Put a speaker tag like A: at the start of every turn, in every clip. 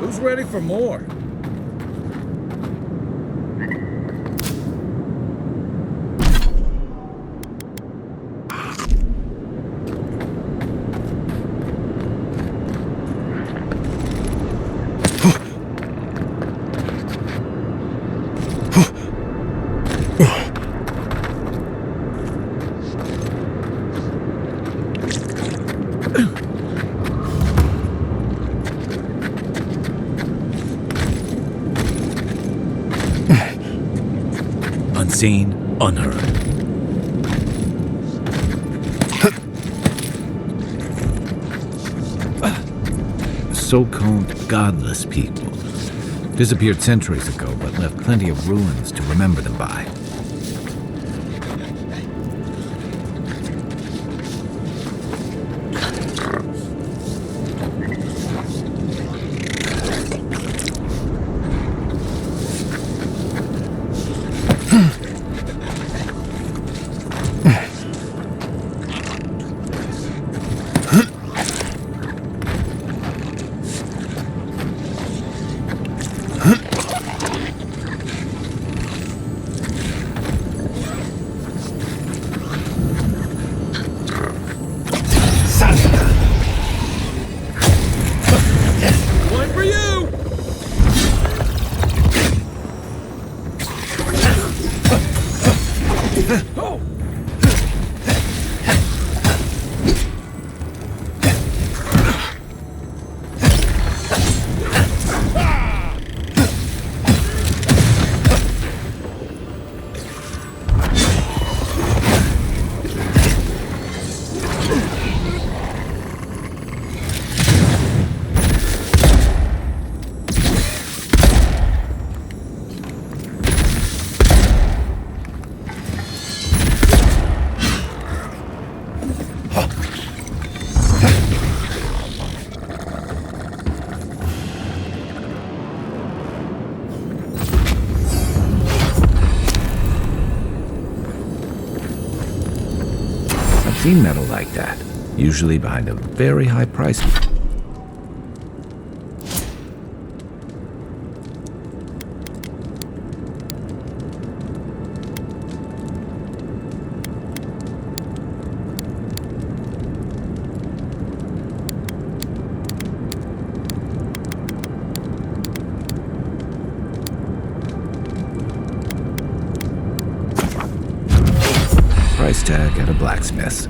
A: Who's ready for more?
B: Unseen, unheard. So-called godless people. Disappeared centuries ago, but left plenty of ruins to remember them by.
A: One for you! Oh!
B: I've seen metal like that, usually behind a very high price. Price tag at a blacksmith's.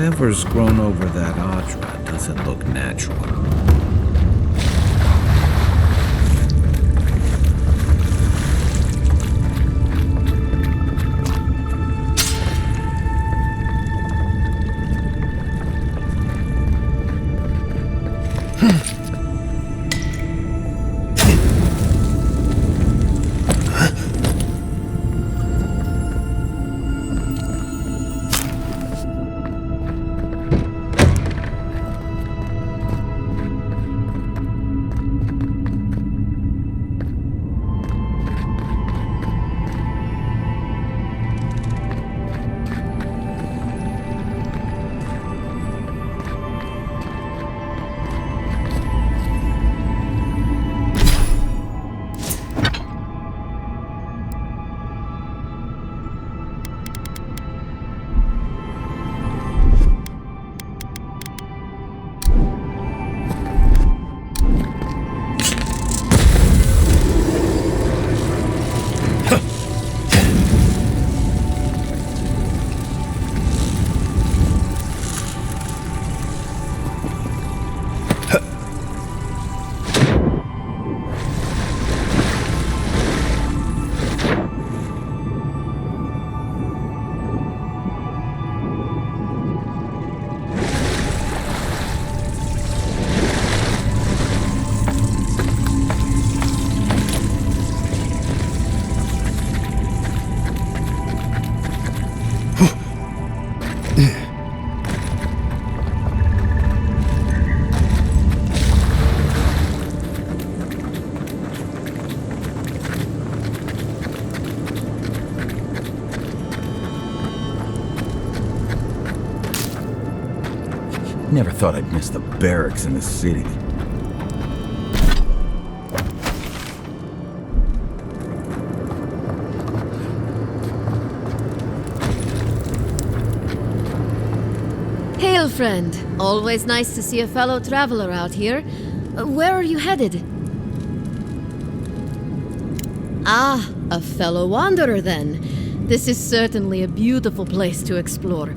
B: Whatever's grown over that Audra doesn't look natural.
C: Never thought I'd miss the barracks in the city.
D: Hail, friend. Always nice to see a fellow traveler out here. Where are you headed? Ah, a fellow wanderer then. This is certainly a beautiful place to explore.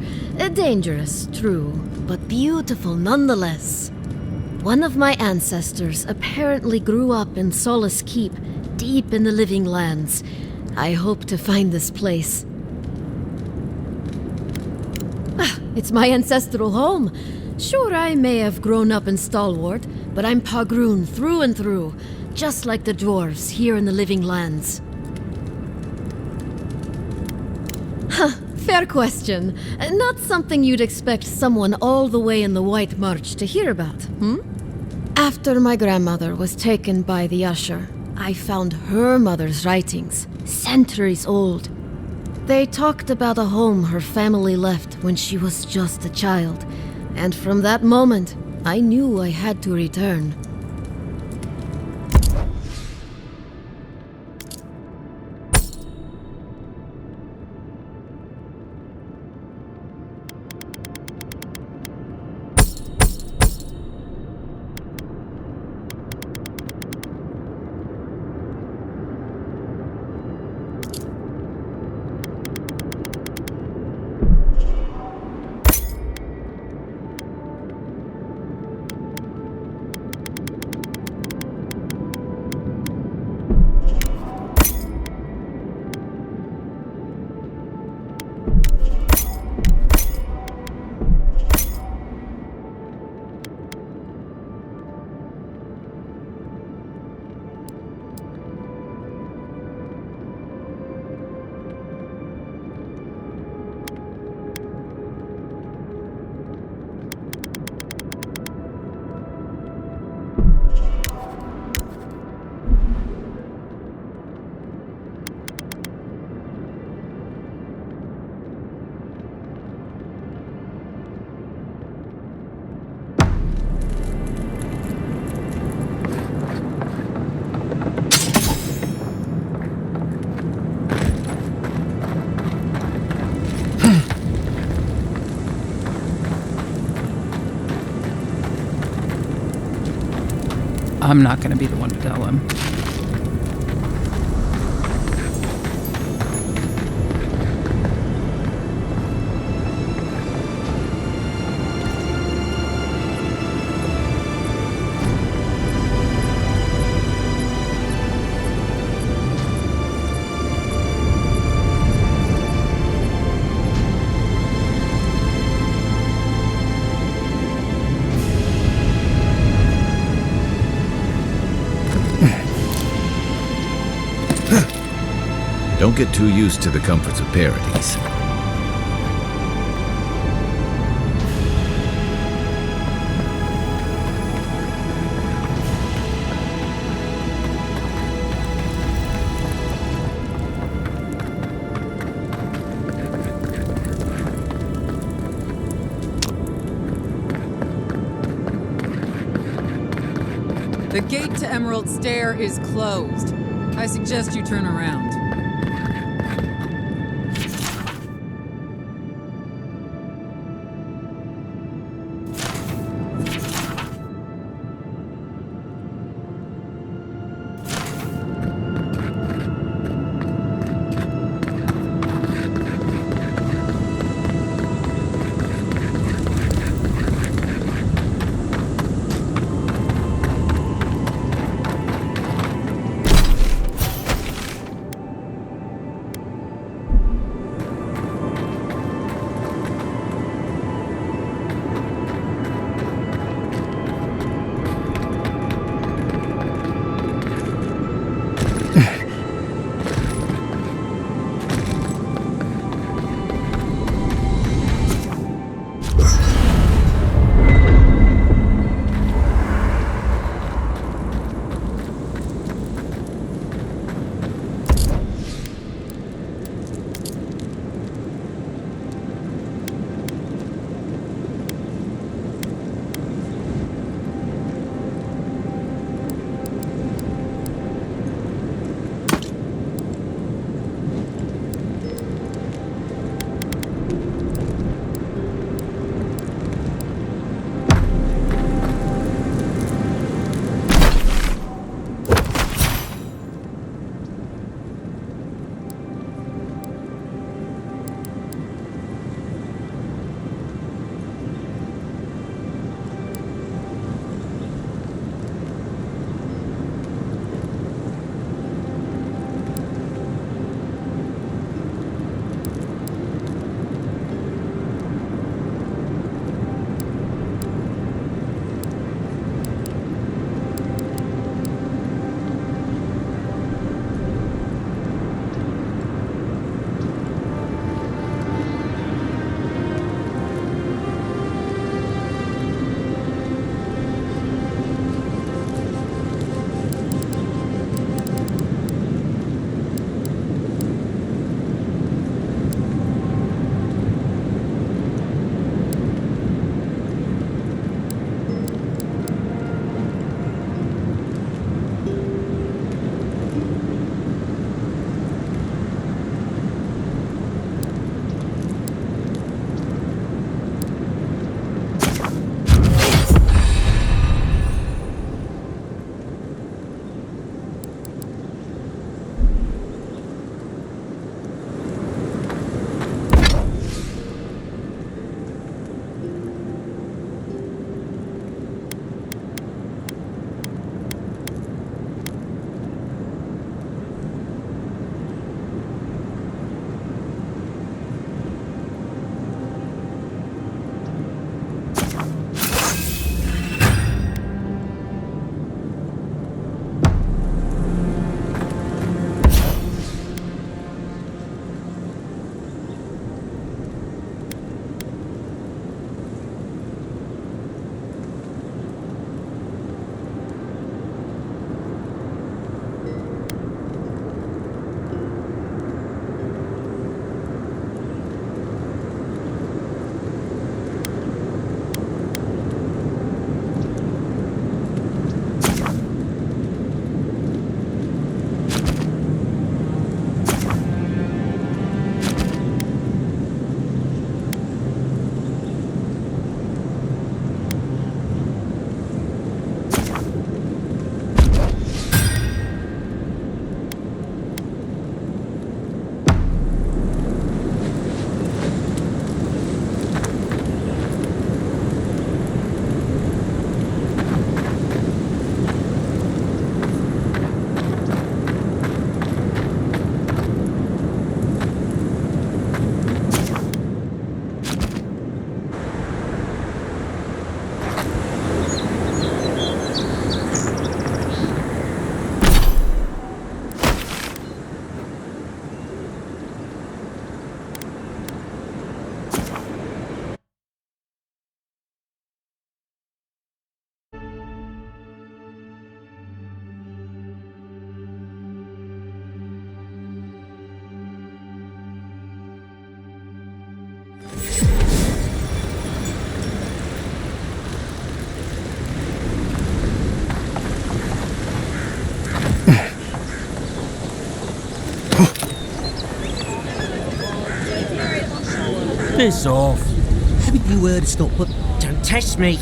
D: Dangerous, true, but beautiful nonetheless. One of my ancestors apparently grew up in Solace Keep, deep in the living lands. I hope to find this place. It's my ancestral home. Sure, I may have grown up in Stalwart, but I'm Pagroon through and through, just like the dwarves here in the living lands. Fair question. Not something you'd expect someone all the way in the White March to hear about, hmm? After my grandmother was taken by the Usher, I found her mother's writings, centuries old. They talked about a home her family left when she was just a child, and from that moment, I knew I had to return.
E: I'm not going to be the one to tell him.
B: Don't get too used to the comforts of paradise.
F: The gate to Emerald Stair is closed. I suggest you turn around.
G: Piss off. Haven't you heard it's not put... Don't test me.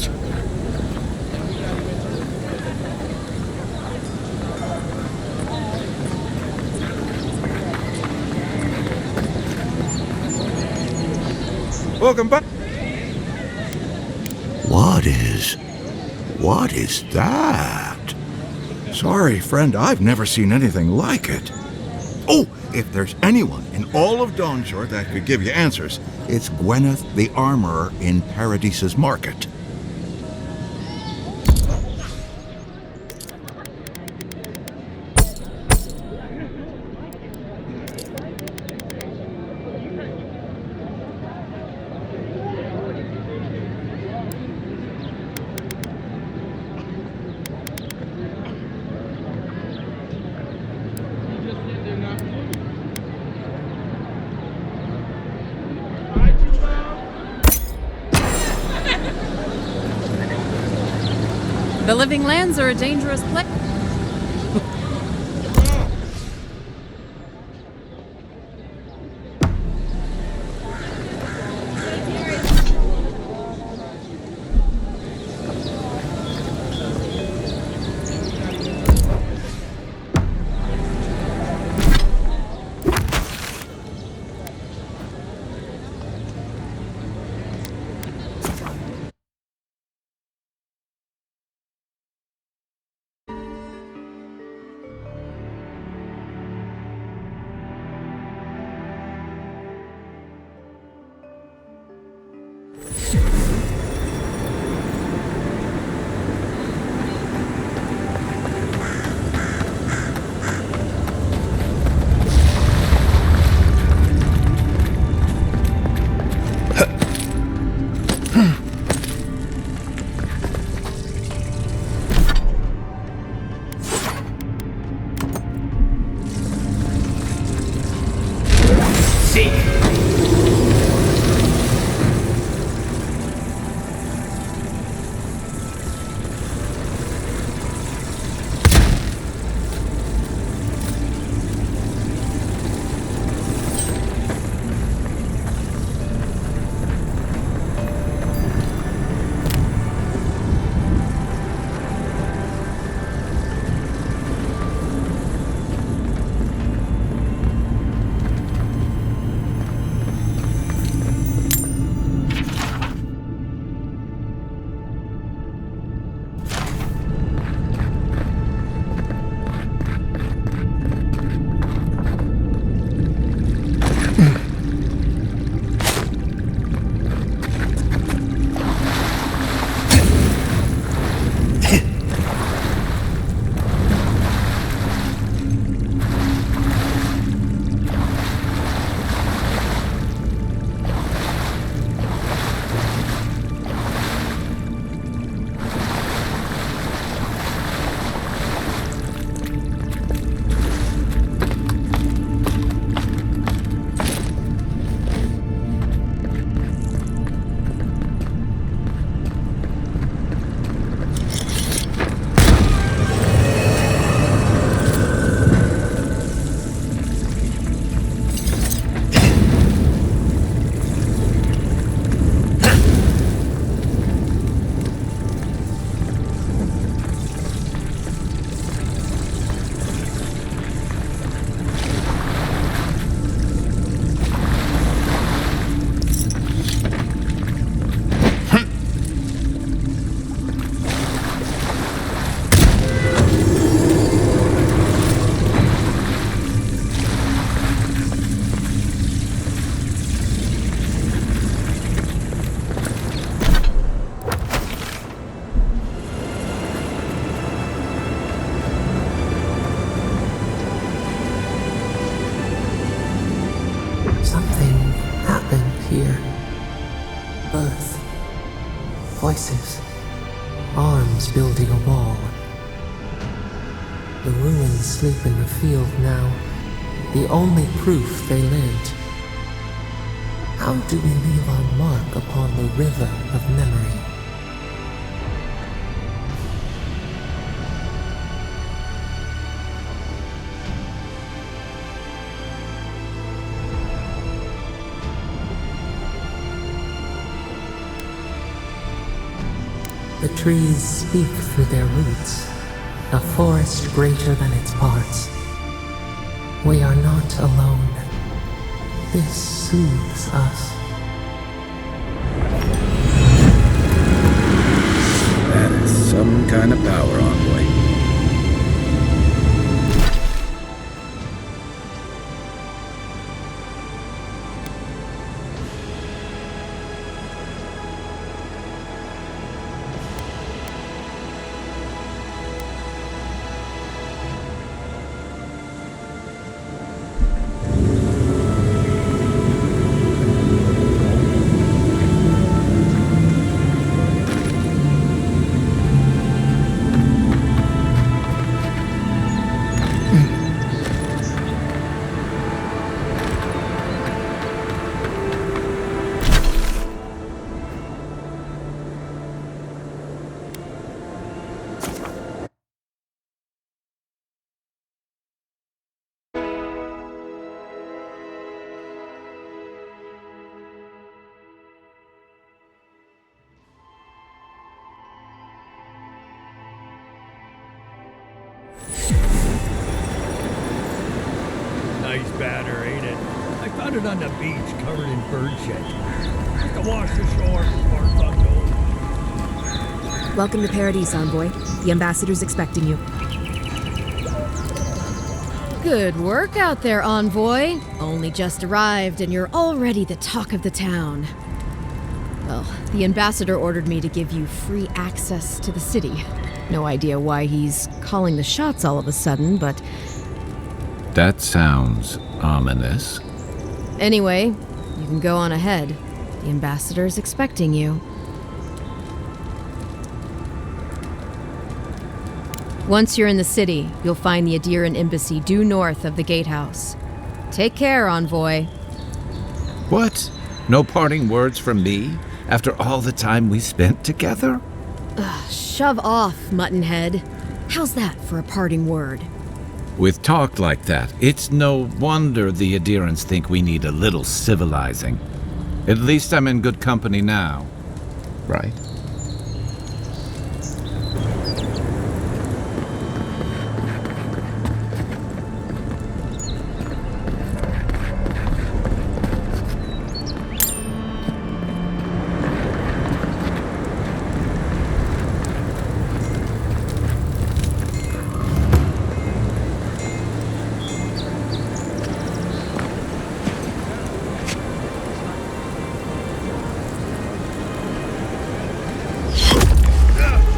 A: Welcome back.
C: What is that? Sorry, friend, I've never seen anything like it. Oh, if there's anyone in all of Dawnshore that could give you answers, it's Gwyneth the Armorer in Paradise's Market.
F: The living lands are a dangerous place.
H: Voices. Arms building a wall. The ruins sleep in the field now, the only proof they lived. How do we leave our mark upon the river of memory? trees speak through their roots, a forest greater than its parts. We are not alone. This soothes us.
B: That is some kind of power, Envoy.
A: Nice banner, ain't it? I found it on the beach, covered in bird shit. Just to wash the shore before it's untold.
I: Welcome to Paradise, Envoy. The ambassador's expecting you.
D: Good work out there, Envoy. Only just arrived and you're already the talk of the town. Well, the ambassador ordered me to give you free access to the city. No idea why he's calling the shots all of a sudden, but...
B: That sounds ominous.
D: Anyway, you can go on ahead. The ambassador's expecting you. Once you're in the city, you'll find the Adiran embassy due north of the gatehouse. Take care, Envoy.
B: What? No parting words from me? After all the time we spent together?
D: Shove off, Muttonhead. How's that for a parting word?
B: With talk like that, it's no wonder the Adirans think we need a little civilizing. At least I'm in good company now, right?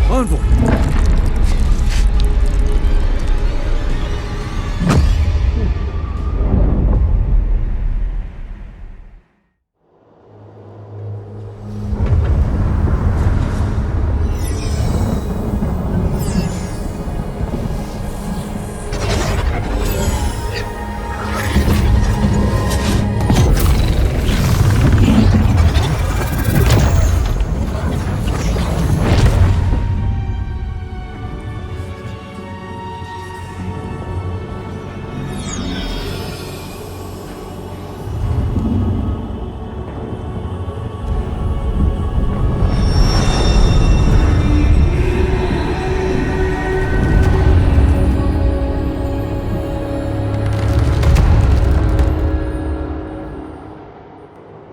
A: Envoy!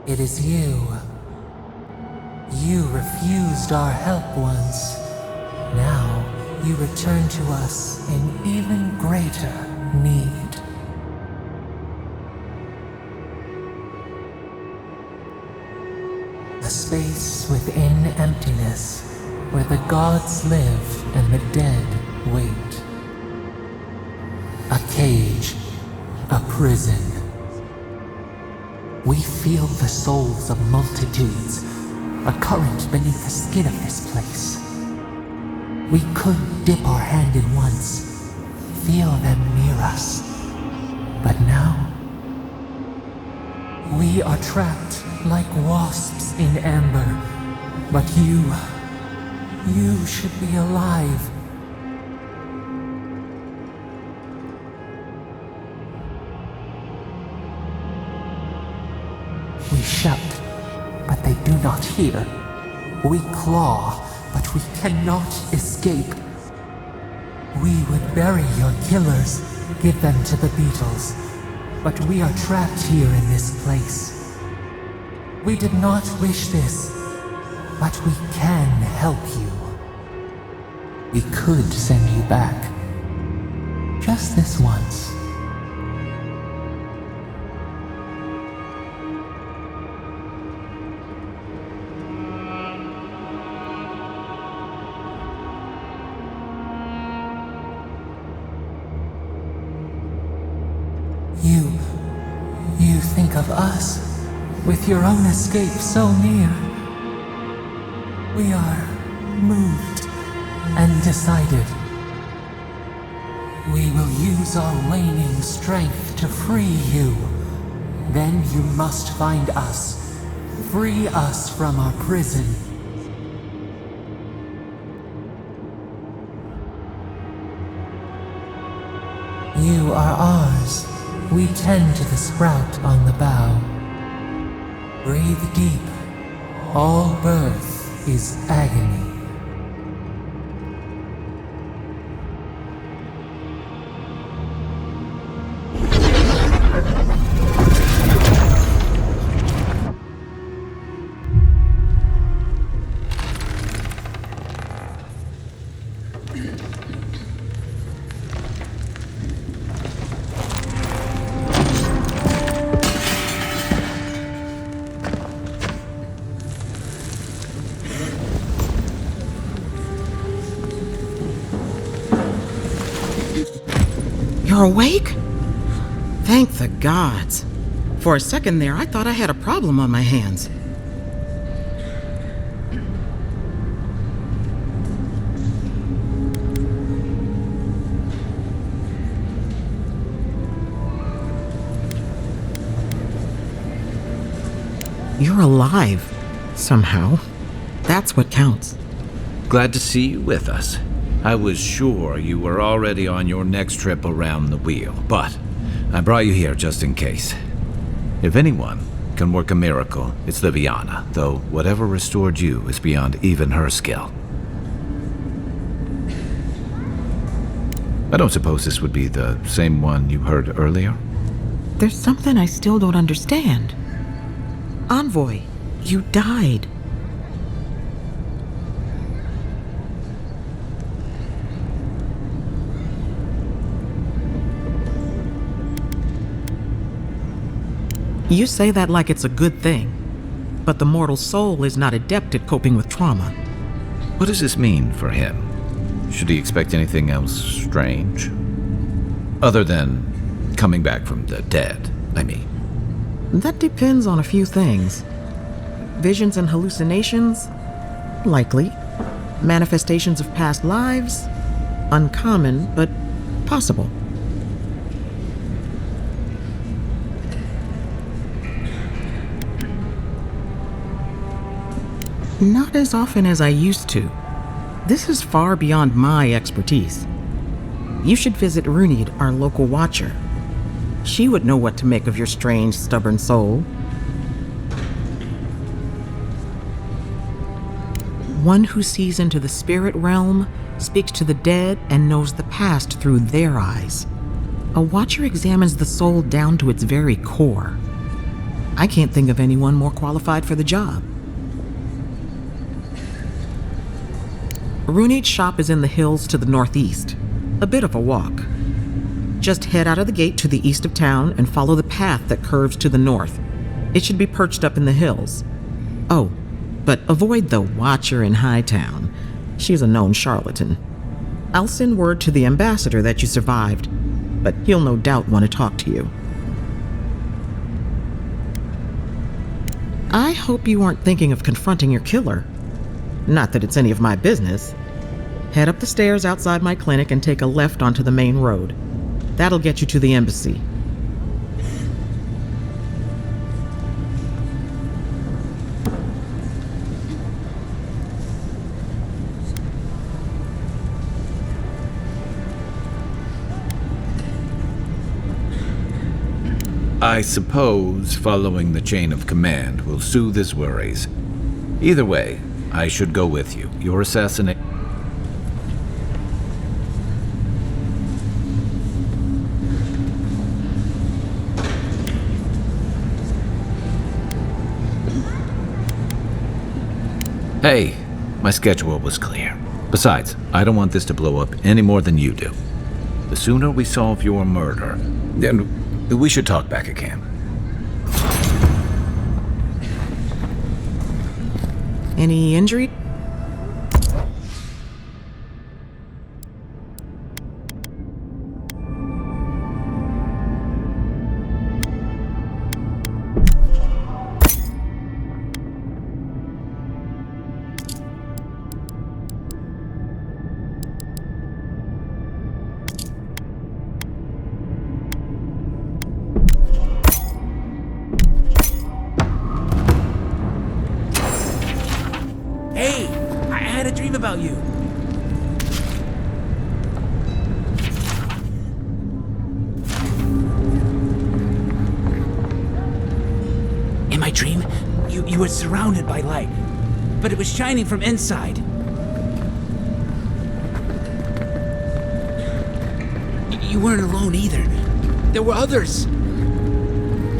H: It is you. You refused our help once. Now you return to us in even greater need. A space within emptiness where the gods live and the dead wait. A cage, a prison. We feel the souls of multitudes, a current beneath the skin of this place. We could dip our hand in once, feel them near us. But now, we are trapped like wasps in amber. But you should be alive. We shout, but they do not hear. We claw, but we cannot escape. We would bury your killers, give them to the beetles, but we are trapped here in this place. We did not wish this, but we can help you. We could send you back. Just this once. You think of us, with your own escape so near. We are moved and decided. We will use our waning strength to free you. Then you must find us. Free us from our prison. You are ours. We tend to the sprout on the bough. Breathe deep. All birth is agony.
J: You're awake? Thank the gods. For a second there, I thought I had a problem on my hands. You're alive, somehow. That's what counts.
B: Glad to see you with us. I was sure you were already on your next trip around the wheel, but I brought you here just in case. If anyone can work a miracle, it's Liviana, though whatever restored you is beyond even her skill. I don't suppose this would be the same one you heard earlier?
J: There's something I still don't understand. Envoy, you died. You say that like it's a good thing, but the mortal soul is not adept at coping with trauma.
B: What does this mean for him? Should he expect anything else strange? Other than coming back from the dead, I mean.
J: That depends on a few things. Visions and hallucinations? Likely. Manifestations of past lives? Uncommon, but possible. Not as often as I used to. This is far beyond my expertise. You should visit Runid, our local watcher. She would know what to make of your strange, stubborn soul. One who sees into the spirit realm, speaks to the dead, and knows the past through their eyes. A watcher examines the soul down to its very core. I can't think of anyone more qualified for the job. Runid's shop is in the hills to the northeast. A bit of a walk. Just head out of the gate to the east of town and follow the path that curves to the north. It should be perched up in the hills. Oh, but avoid the Watcher in Hightown. She's a known charlatan. I'll send word to the ambassador that you survived, but he'll no doubt want to talk to you. I hope you aren't thinking of confronting your killer. Not that it's any of my business. Head up the stairs outside my clinic and take a left onto the main road. That'll get you to the embassy.
B: I suppose following the chain of command will soothe his worries. Either way, I should go with you. Your assassination... Hey, my schedule was clear. Besides, I don't want this to blow up any more than you do. The sooner we solve your murder, then we should talk back again.
J: Any injury?
G: Hey, I had a dream about you. In my dream, you were surrounded by light, but it was shining from inside. You weren't alone either. There were others.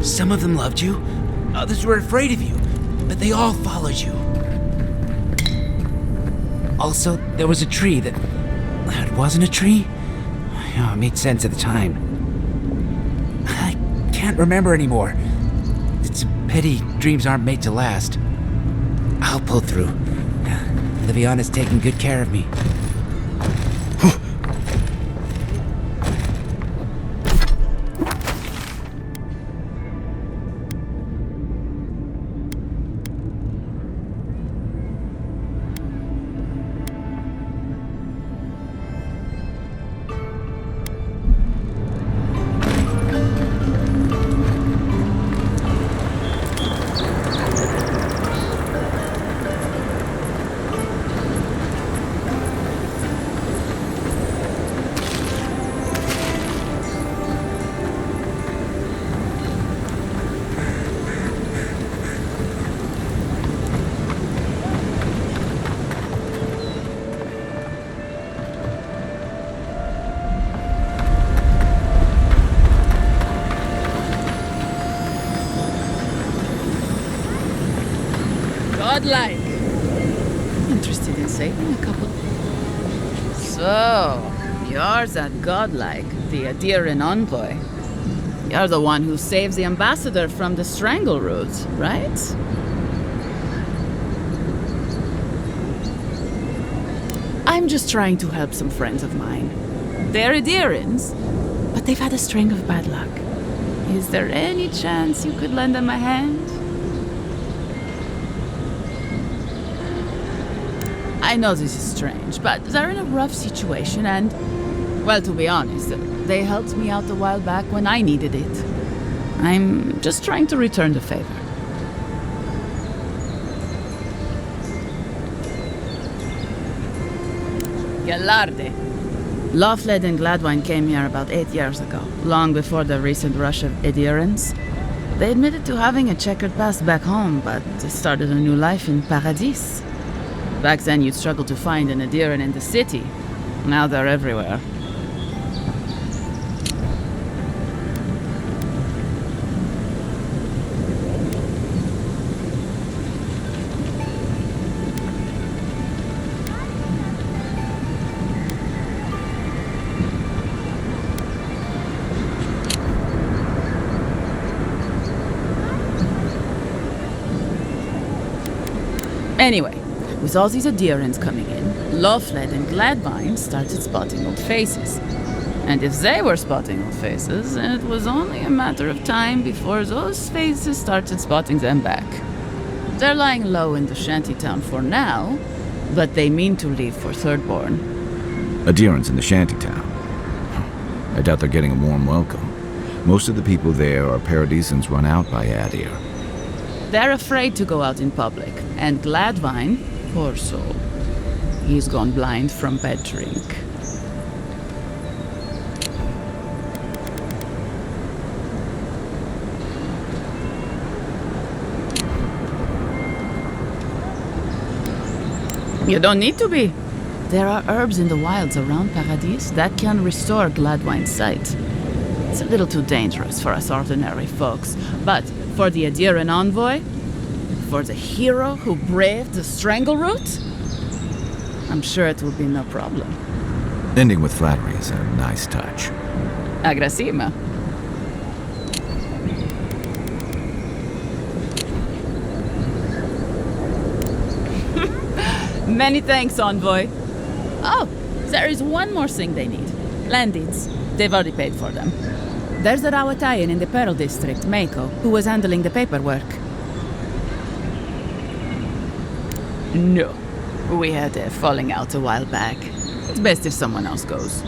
G: Some of them loved you, others were afraid of you, but they all followed you. Also, there was a tree that... It wasn't a tree? Oh, it made sense at the time. I can't remember anymore. It's a pity dreams aren't made to last. I'll pull through. Liviona's taking good care of me.
E: Godlike. Interested in saving a couple. So, you're that godlike, the Adiran envoy. You're the one who saves the ambassador from the strangle roots, right? I'm just trying to help some friends of mine. They're Adirans, but they've had a string of bad luck. Is there any chance you could lend them a hand? I know this is strange, but they're in a rough situation and, well, to be honest, they helped me out a while back when I needed it. I'm just trying to return the favor. Gallarde. Loughled and Gladwine came here about 8 years ago, long before the recent rush of adherents. They admitted to having a checkered past back home, but they started a new life in Paradis. Back then, you'd struggle to find an adherent in the city. Now they're everywhere. Anyway, with all these adherents coming in, Loughled and Gladwine started spotting old faces. And if they were spotting old faces, it was only a matter of time before those faces started spotting them back. They're lying low in the shantytown for now, but they mean to leave for Thirdborn.
B: Adherents in the shantytown. I doubt they're getting a warm welcome. Most of the people there are Paradisans run out by Adir.
E: They're afraid to go out in public, and Gladwine, poor soul, he's gone blind from bad drink. You don't need to be. There are herbs in the wilds around Paradis that can restore Gladwine's sight. It's a little too dangerous for us ordinary folks, but for the Adiran envoy, for the hero who braved the strangle route, I'm sure it will be no problem.
B: Ending with flattery is a nice touch.
E: Agrasima. Many thanks, envoy. Oh, there is one more thing they need. Land deeds. They've already paid for them. There's a Rawatayan in the Pearl District, Mako, who was handling the paperwork. No. We had a falling out a while back. It's best if someone else goes.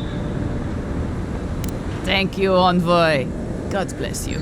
E: Thank you, envoy. God bless you.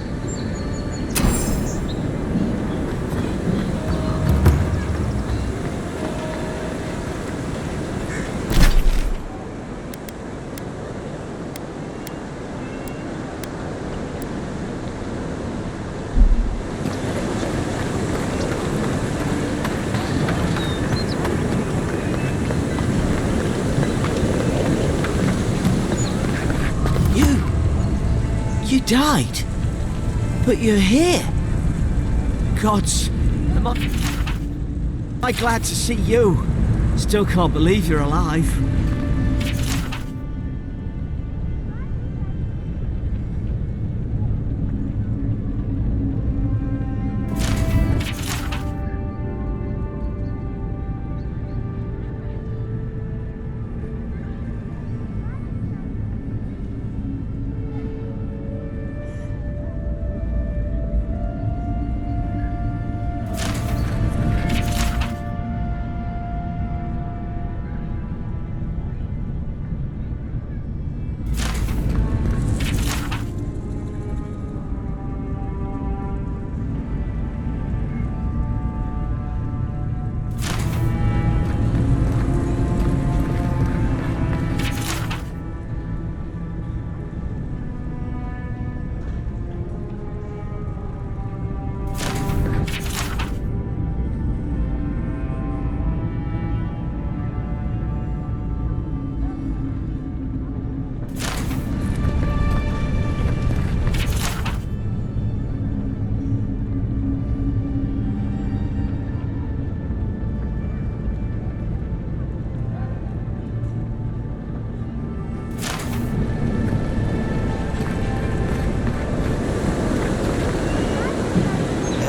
K: You died? But you're here? Gods, am I glad to see you. Still can't believe you're alive.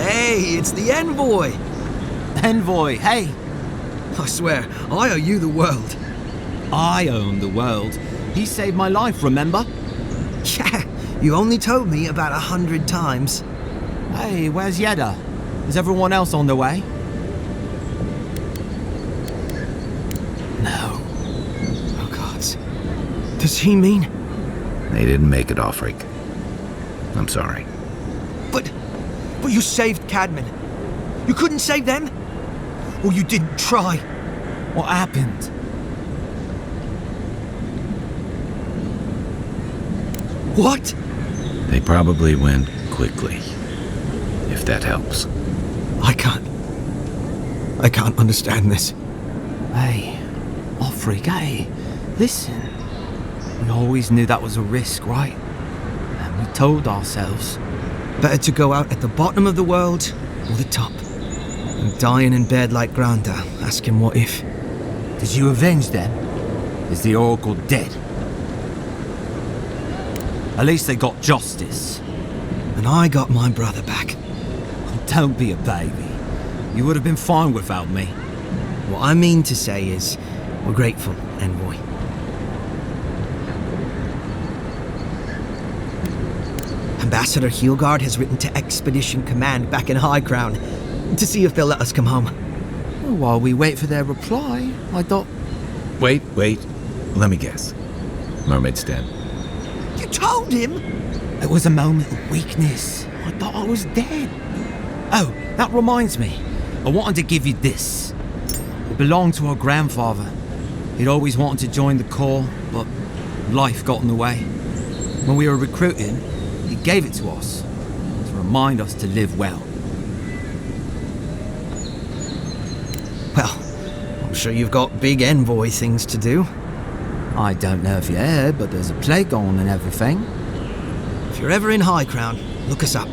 L: Hey, it's the envoy!
K: Envoy, hey!
L: I swear, I owe you the world.
K: I own the world. He saved my life, remember?
L: Yeah, you only told me about 100 times.
K: Hey, where's Yeda? Is everyone else on their way?
L: No. Oh, God. Does he mean?
B: They didn't make it, Offric. I'm sorry.
L: But you saved Cadman. You couldn't save them? Or you didn't try?
K: What happened?
L: What?
B: They probably went quickly, if that helps.
L: I can't understand this.
K: Hey, Offric, hey, listen. We always knew that was a risk, right? And we told ourselves.
L: Better to go out at the bottom of the world or the top. And dying in bed like Granda, asking what if.
K: Did you avenge them? Is the Oracle dead? At least they got justice.
L: And I got my brother back.
K: Don't be a baby. You would have been fine without me.
L: What I mean to say is, we're grateful, Envoy. Ambassador Heelgard has written to Expedition Command back in High Crown to see if they'll let us come home.
K: Well, while we wait for their reply, I thought...
B: Wait. Let me guess. Mermaid's Den.
L: You told him?
K: It was a moment of weakness. I thought I was dead. Oh, that reminds me. I wanted to give you this. It belonged to our grandfather. He'd always wanted to join the Corps, but life got in the way. When we were recruiting, he gave it to us to remind us to live well.
L: Well, I'm Sure you've got big envoy things to do.
K: I don't know if you heard, but there's a plague on and everything.
L: If you're ever in High Crown, look us up.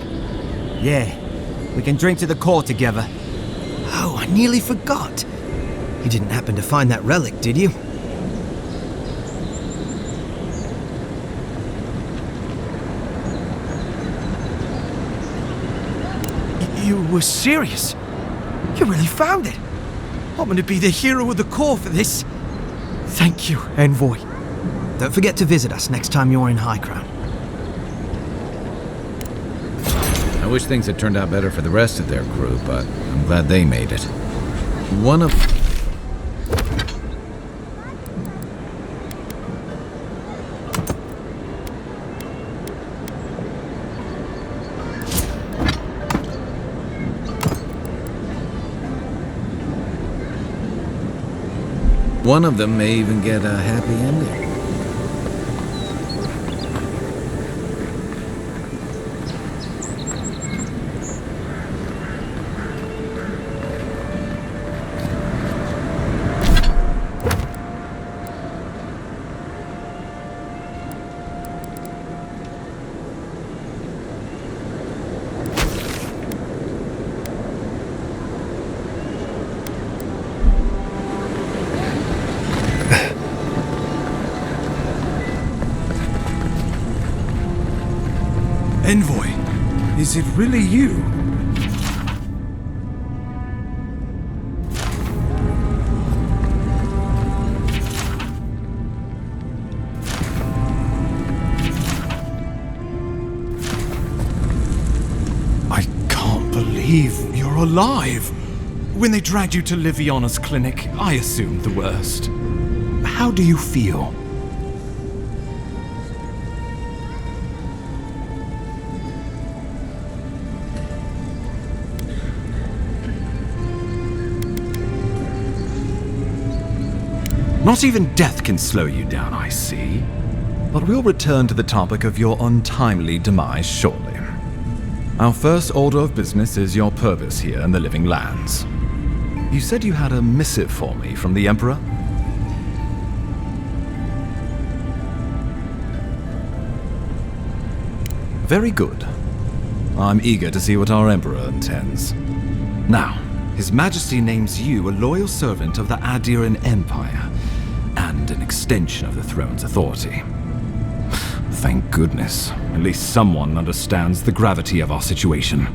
K: Yeah, we can drink to the core together.
L: Oh, I nearly forgot. You didn't happen to find that relic, did you?
M: You were serious? You really found it? I'm gonna be the hero of the core for this. Thank you, Envoy.
L: Don't forget to visit us next time you're in High Crown.
B: I wish things had turned out better for the rest of their crew, but I'm glad they made it. One of... One of them may even get a happy ending.
M: Envoy, is it really you? I can't believe you're alive. When they dragged you to Liviana's clinic, I assumed the worst. How do you feel? Not even death can slow you down, I see. But we'll return to the topic of your untimely demise shortly. Our first order of business is your purpose here in the Living Lands. You said you had a missive for me from the Emperor? Very good. I'm eager to see what our Emperor intends. Now, His Majesty names you a loyal servant of the Adiran Empire, and an extension of the throne's authority. Thank goodness, at least someone understands the gravity of our situation.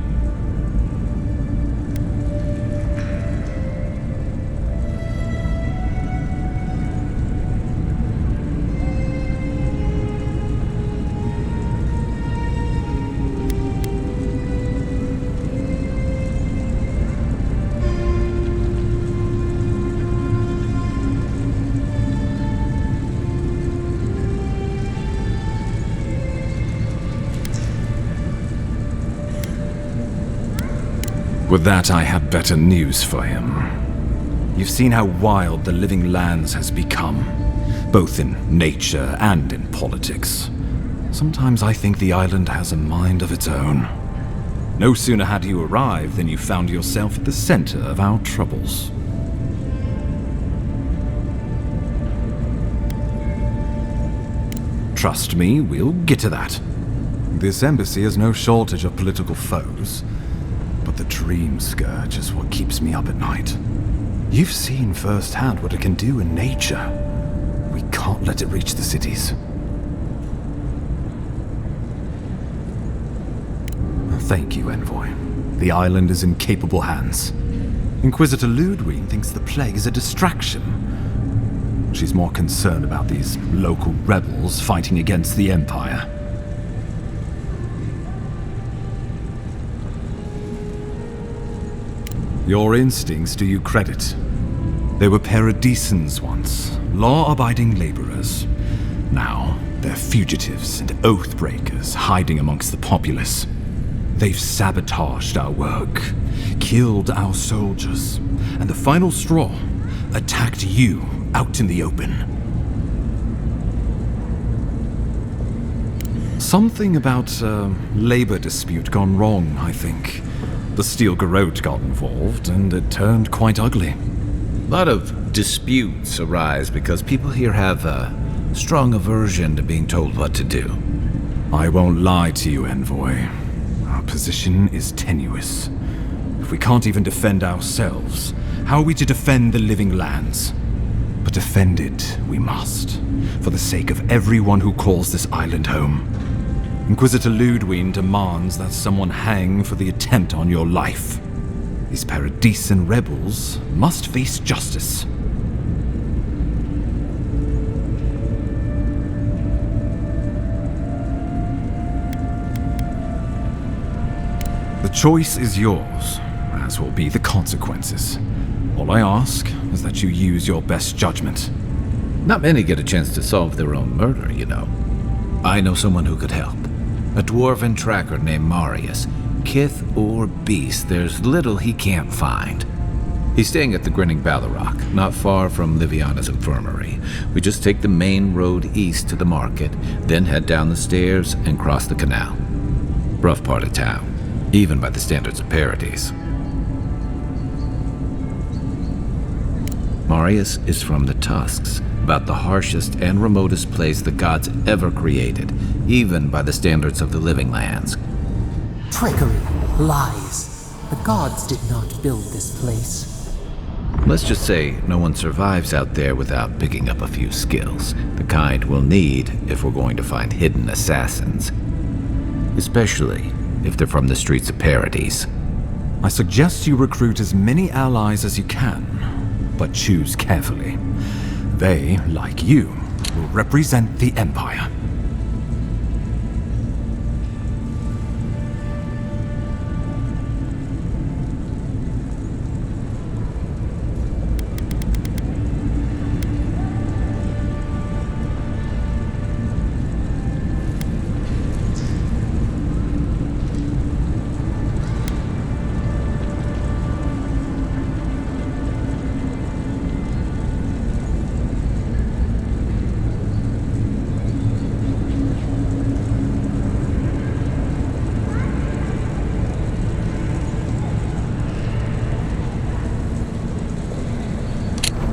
M: With that, I have better news for him. You've seen how wild the Living Lands has become, both in nature and in politics. Sometimes I think the island has a mind of its own. No sooner had you arrived than you found yourself at the center of our troubles. Trust me, we'll get to that. This embassy has no shortage of political foes. But the dream scourge is what keeps me up at night. You've seen firsthand what it can do in nature. We can't let it reach the cities. Thank you, Envoy. The island is in capable hands. Inquisitor Ludwig thinks the plague is a distraction. She's more concerned about these local rebels fighting against the Empire. Your instincts do you credit. They were paradisans once, law-abiding laborers. Now, they're fugitives and oath-breakers hiding amongst the populace. They've sabotaged our work, killed our soldiers, and the final straw, attacked you out in the open. Something about a labor dispute gone wrong, I think. The Steel Garrote got involved, and it turned quite ugly.
B: A lot of disputes arise because people here have a strong aversion to being told what to do.
M: I won't lie to you, Envoy. Our position is tenuous. If we can't even defend ourselves, how are we to defend the living lands? But defend it we must, for the sake of everyone who calls this island home. Inquisitor Ludwine demands that someone hang for the attempt on your life. These Paradisian rebels must face justice. The choice is yours, as will be the consequences. All I ask is that you use your best judgment.
B: Not many get a chance to solve their own murder, you know. I know someone who could help. A dwarven tracker named Marius. Kith or beast, there's little he can't find. He's staying at the Grinning Ballarrock, not far from Liviana's infirmary. We just take the main road east to the market, then head down the stairs and cross the canal. Rough part of town, even by the standards of Paradis. Marius is from the Tusks, about the harshest and remotest place the gods ever created, even by the standards of the living lands.
H: Trickery, lies. The gods did not build this place.
B: Let's just say no one survives out there without picking up a few skills, the kind we'll need if we're going to find hidden assassins. Especially if they're from the streets of Paradis.
M: I suggest you recruit as many allies as you can, but choose carefully. They, like you, will represent the Empire.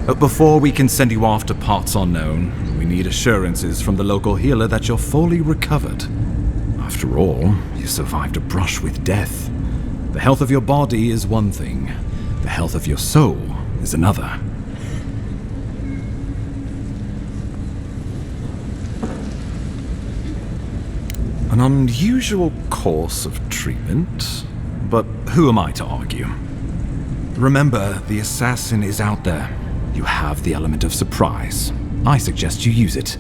M: But before we can send you off to parts unknown, we need assurances from the local healer that you're fully recovered. After all, you survived a brush with death. The health of your body is one thing, the health of your soul is another. An unusual course of treatment, but who am I to argue? Remember, the assassin is out there. You have the element of surprise. I suggest you use it.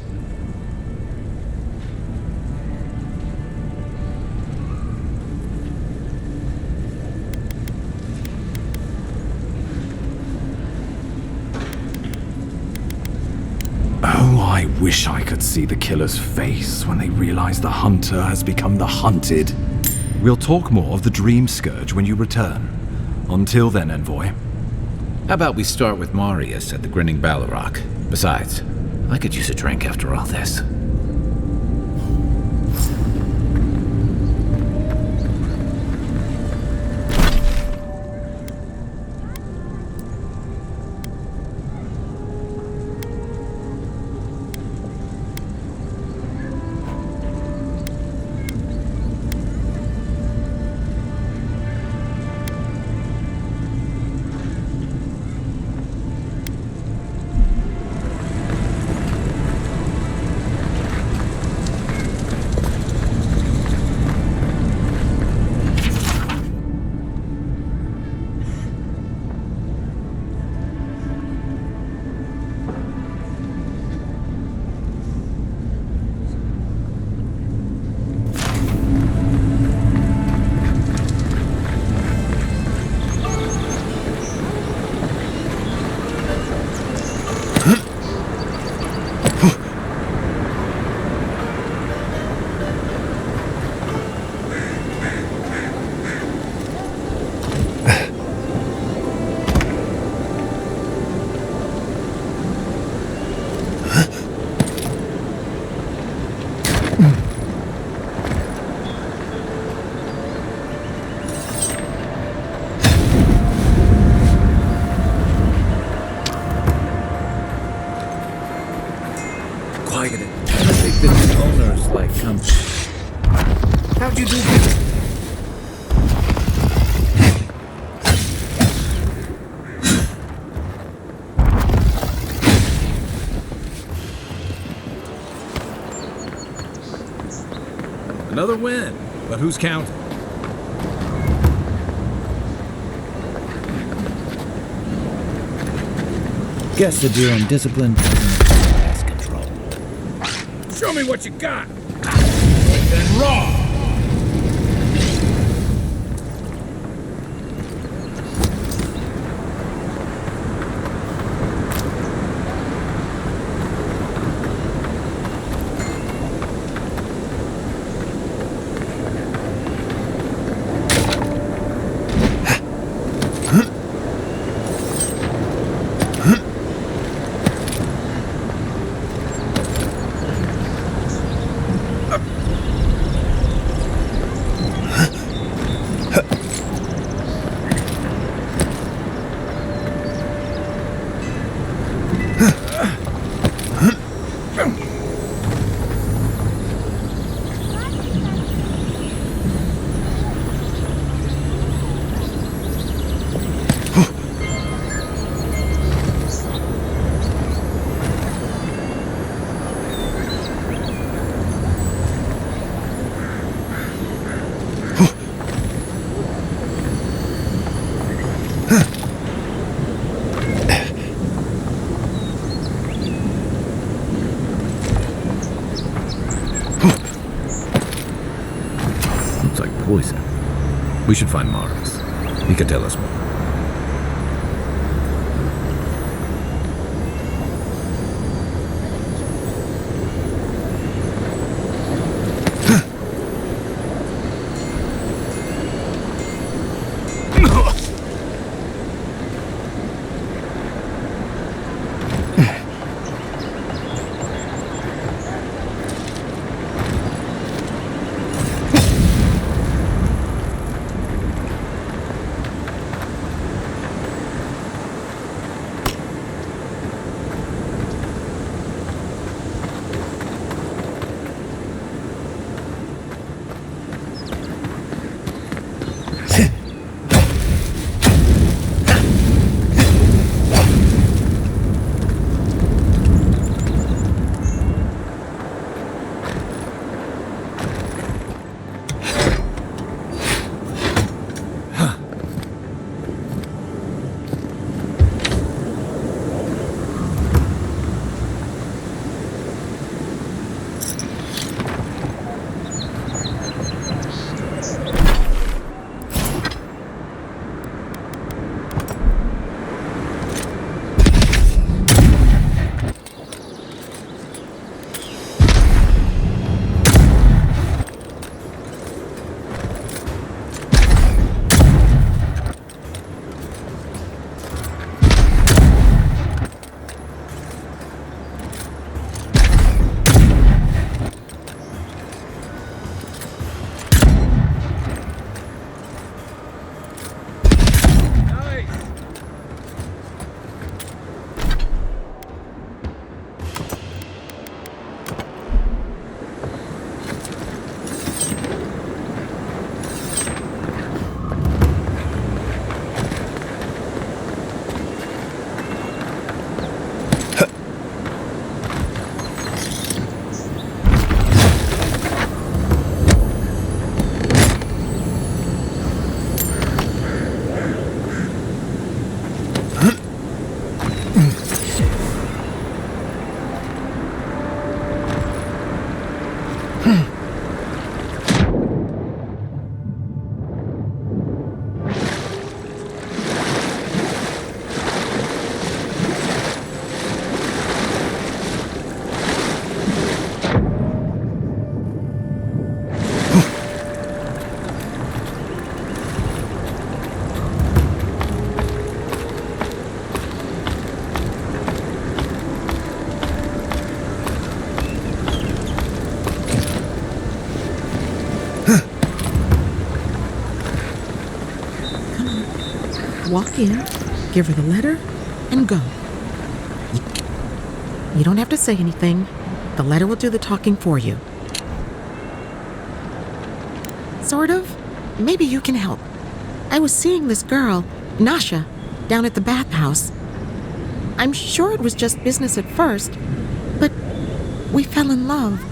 M: Oh, I wish I could see the killer's face when they realize the hunter has become the hunted. We'll talk more of the Dream Scourge when you return. Until then, Envoy.
B: How about we start with Marius at the Grinning Ballarrock? Besides, I could use a drink after all this. like company.
G: How'd you do that?
B: Another win, but who's counting? Guess the deer undisciplined has control.
A: Show me what you got. Then raw.
B: Looks like poison. We should find Morris. He could tell us more.
J: Walk in, give her the letter, and go. You don't have to say anything. The letter will do the talking for you. Sort of. Maybe you can help. I was seeing this girl, Nasha, down at the bathhouse. I'm sure it was just business at first, but we fell in love.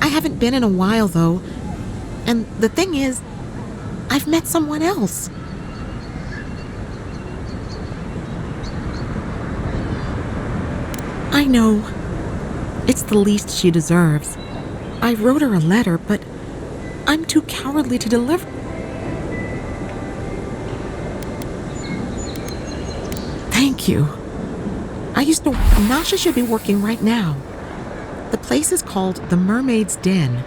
J: I haven't been in a while, though. And the thing is, I've met someone else. I know. It's the least she deserves. I wrote her a letter, but I'm too cowardly to deliver. Thank you. I used to... Nasha should be working right now. The place is called the Mermaid's Den.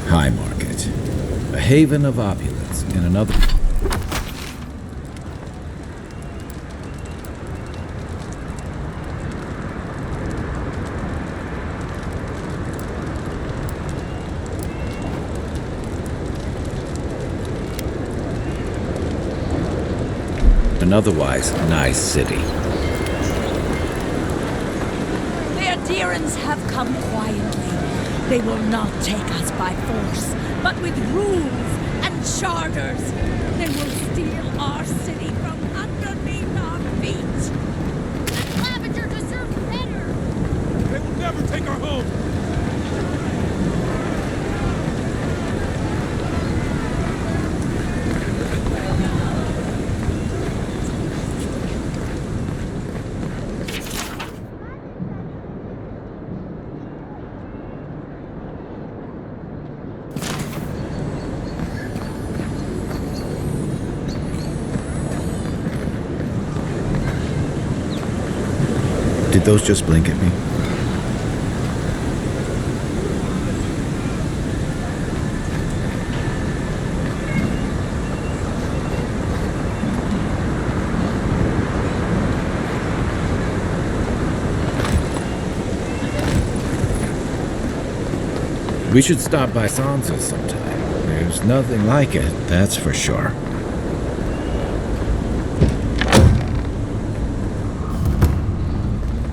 B: High Market, a haven of opulence in another... an otherwise nice city.
N: The Adherents have come quietly. They will not take us by force, but with rules and charters. They will steal our city from underneath our feet. The Lavender deserves better.
O: They will never take our home.
B: Did those just blink at me? We should stop by Sansa's sometime. There's nothing like it, that's for sure.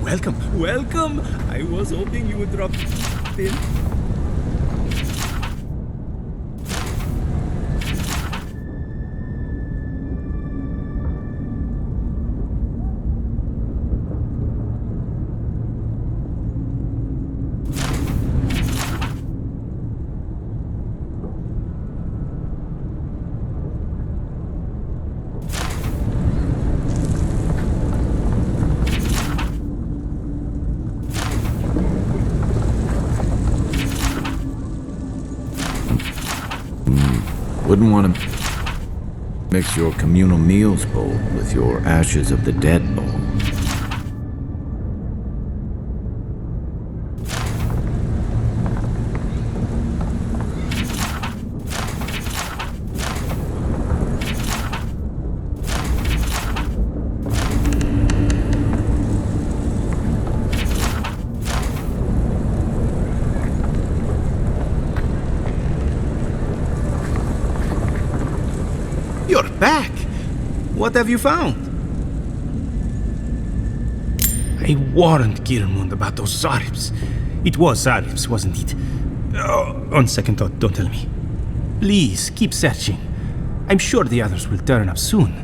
O: Welcome, welcome! I was hoping you would drop in.
B: Wouldn't want to mix your communal meals bowl with your Ashes of the Dead bowl.
K: You're back! What have you found?
O: I warned Gilmund about those Zaribs. It was Zaribs, wasn't it? On second thought, don't tell me. Please, keep searching. I'm sure the others will turn up soon.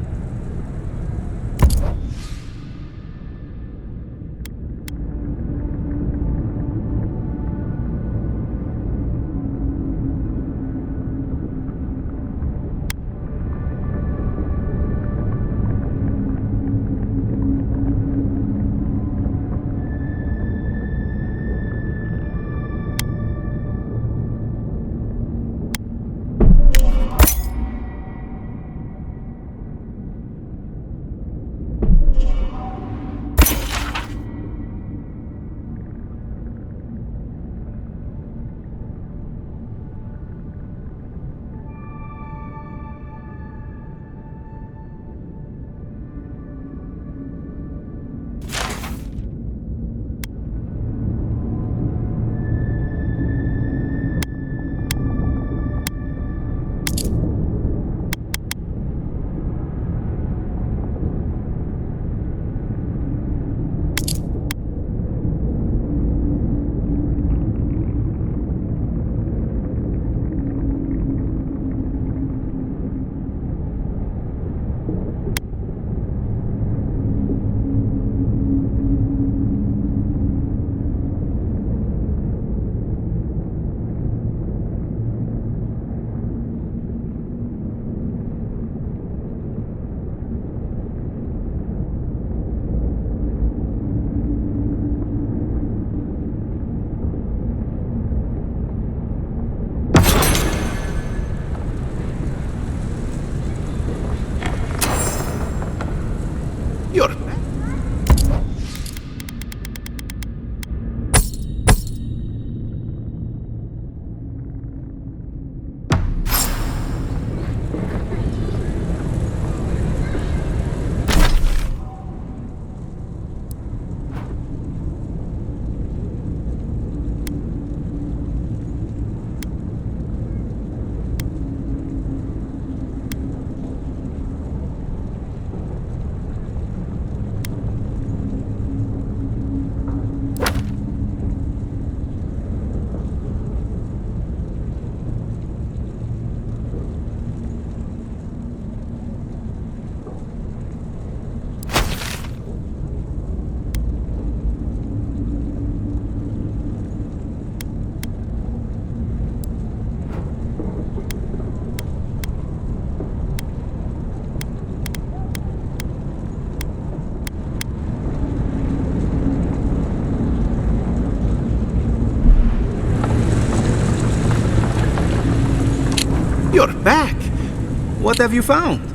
K: have you found?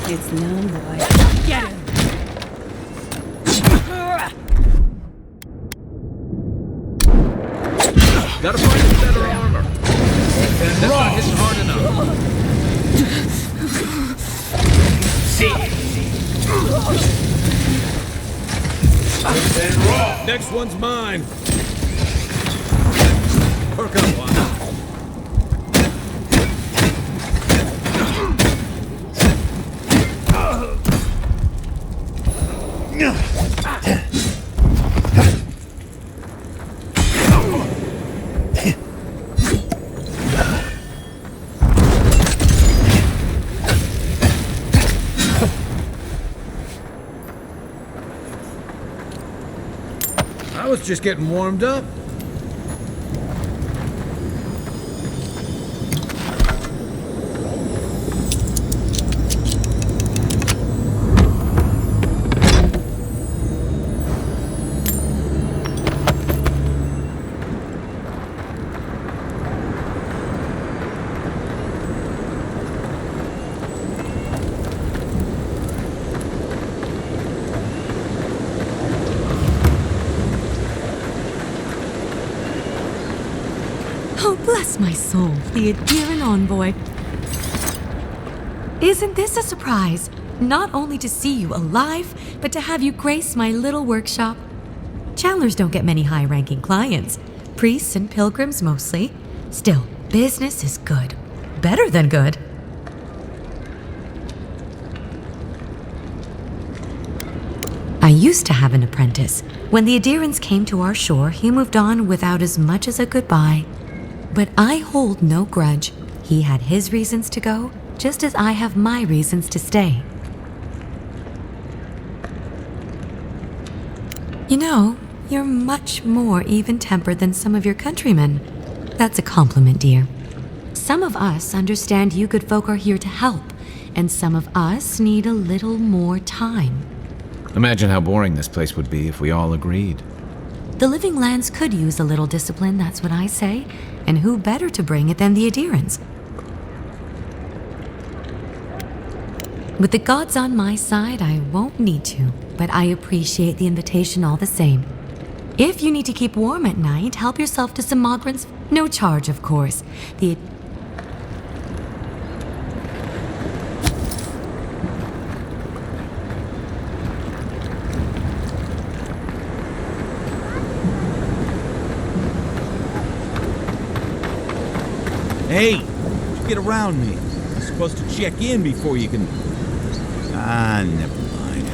N: It's known, boy. Get him!
B: Gotta find some better armor. That's not hitting hard enough. See. Next one's mine. Perk up one. I was just getting warmed up.
P: Oh, bless my soul, the Adiran envoy. Isn't this a surprise? Not only to see you alive, but to have you grace my little workshop. Chandlers don't get many high-ranking clients. Priests and pilgrims mostly. Still, business is good. Better than good. I used to have an apprentice. When the Adirans came to our shore, he moved on without as much as a goodbye. But I hold no grudge. He had his reasons to go, just as I have my reasons to stay. You know, you're much more even-tempered than some of your countrymen. That's a compliment, dear. Some of us understand you good folk are here to help, and some of us need a little more time.
B: Imagine how boring this place would be if we all agreed.
P: The living lands could use a little discipline, that's what I say. And who better to bring it than the Adirans? With the gods on my side, I won't need to, but I appreciate the invitation all the same. If you need to keep warm at night, help yourself to some Mogrins. No charge, of course.
K: Hey, get around me. You're supposed to check in before you can... Ah, never mind.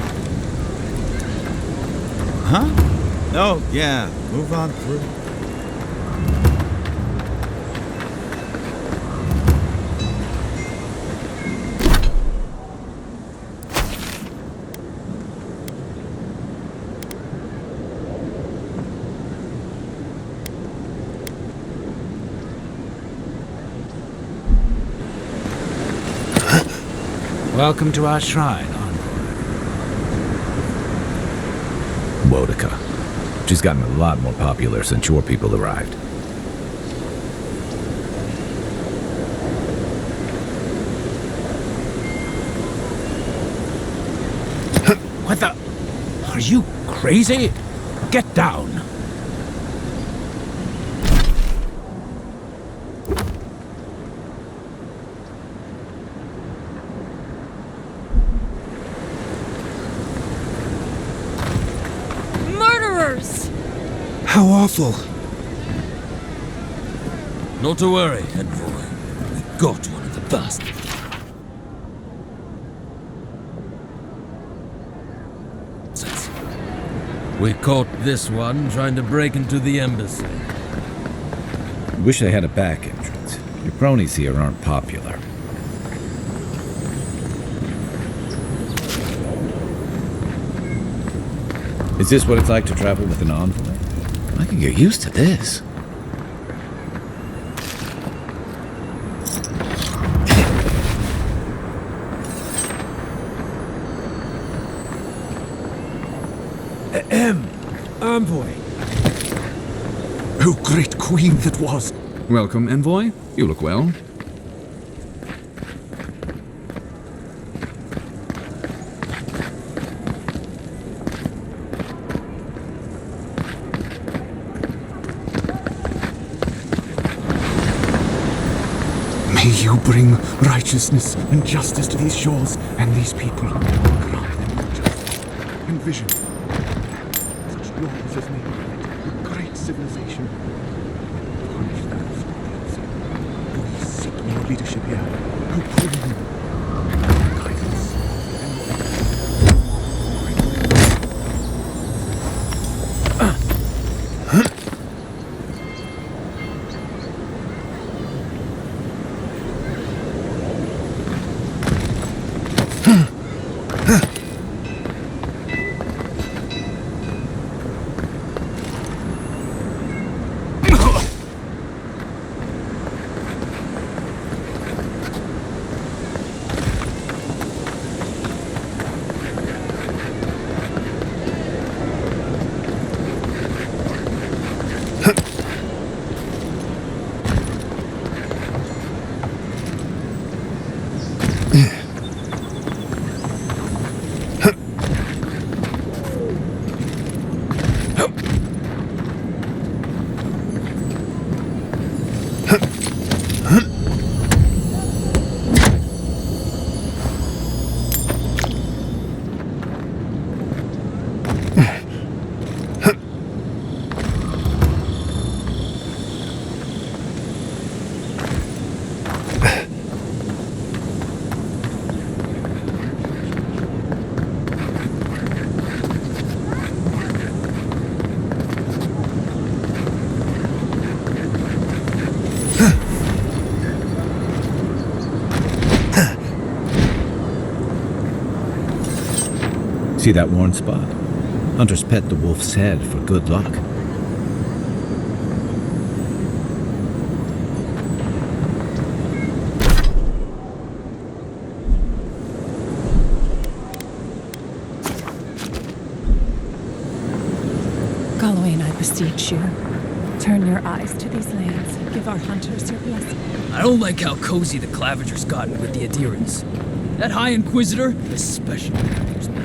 K: Huh? Oh, yeah. Move on through.
G: Welcome to our shrine,
B: Wodica. She's gotten a lot more popular since your people arrived.
O: What the? Are you crazy? Get down.
N: Murderers!
L: How awful.
Q: Not to worry, Envoy. We got one of the bastards. We caught this one trying to break into the embassy.
B: Wish they had a back entrance. Your cronies here aren't popular. Is this what it's like to travel with an envoy? I can get used to this.
R: Envoy.
S: Oh, great queen that was.
M: Welcome, Envoy. You look well.
S: May you bring righteousness and justice to these shores and these people. Grant them your justice and vision. Such laws as may prevent a great civilization. Punish those who guilty. For we seek your leadership here. O Queen, guidance
B: See that worn spot? Hunters pet the wolf's head for good luck.
T: Gawain, I beseech you. Turn your eyes to these lands. Give our hunters your blessing.
Q: I don't like how cozy the Clavager's gotten with the adherents. That High Inquisitor especially bothers me.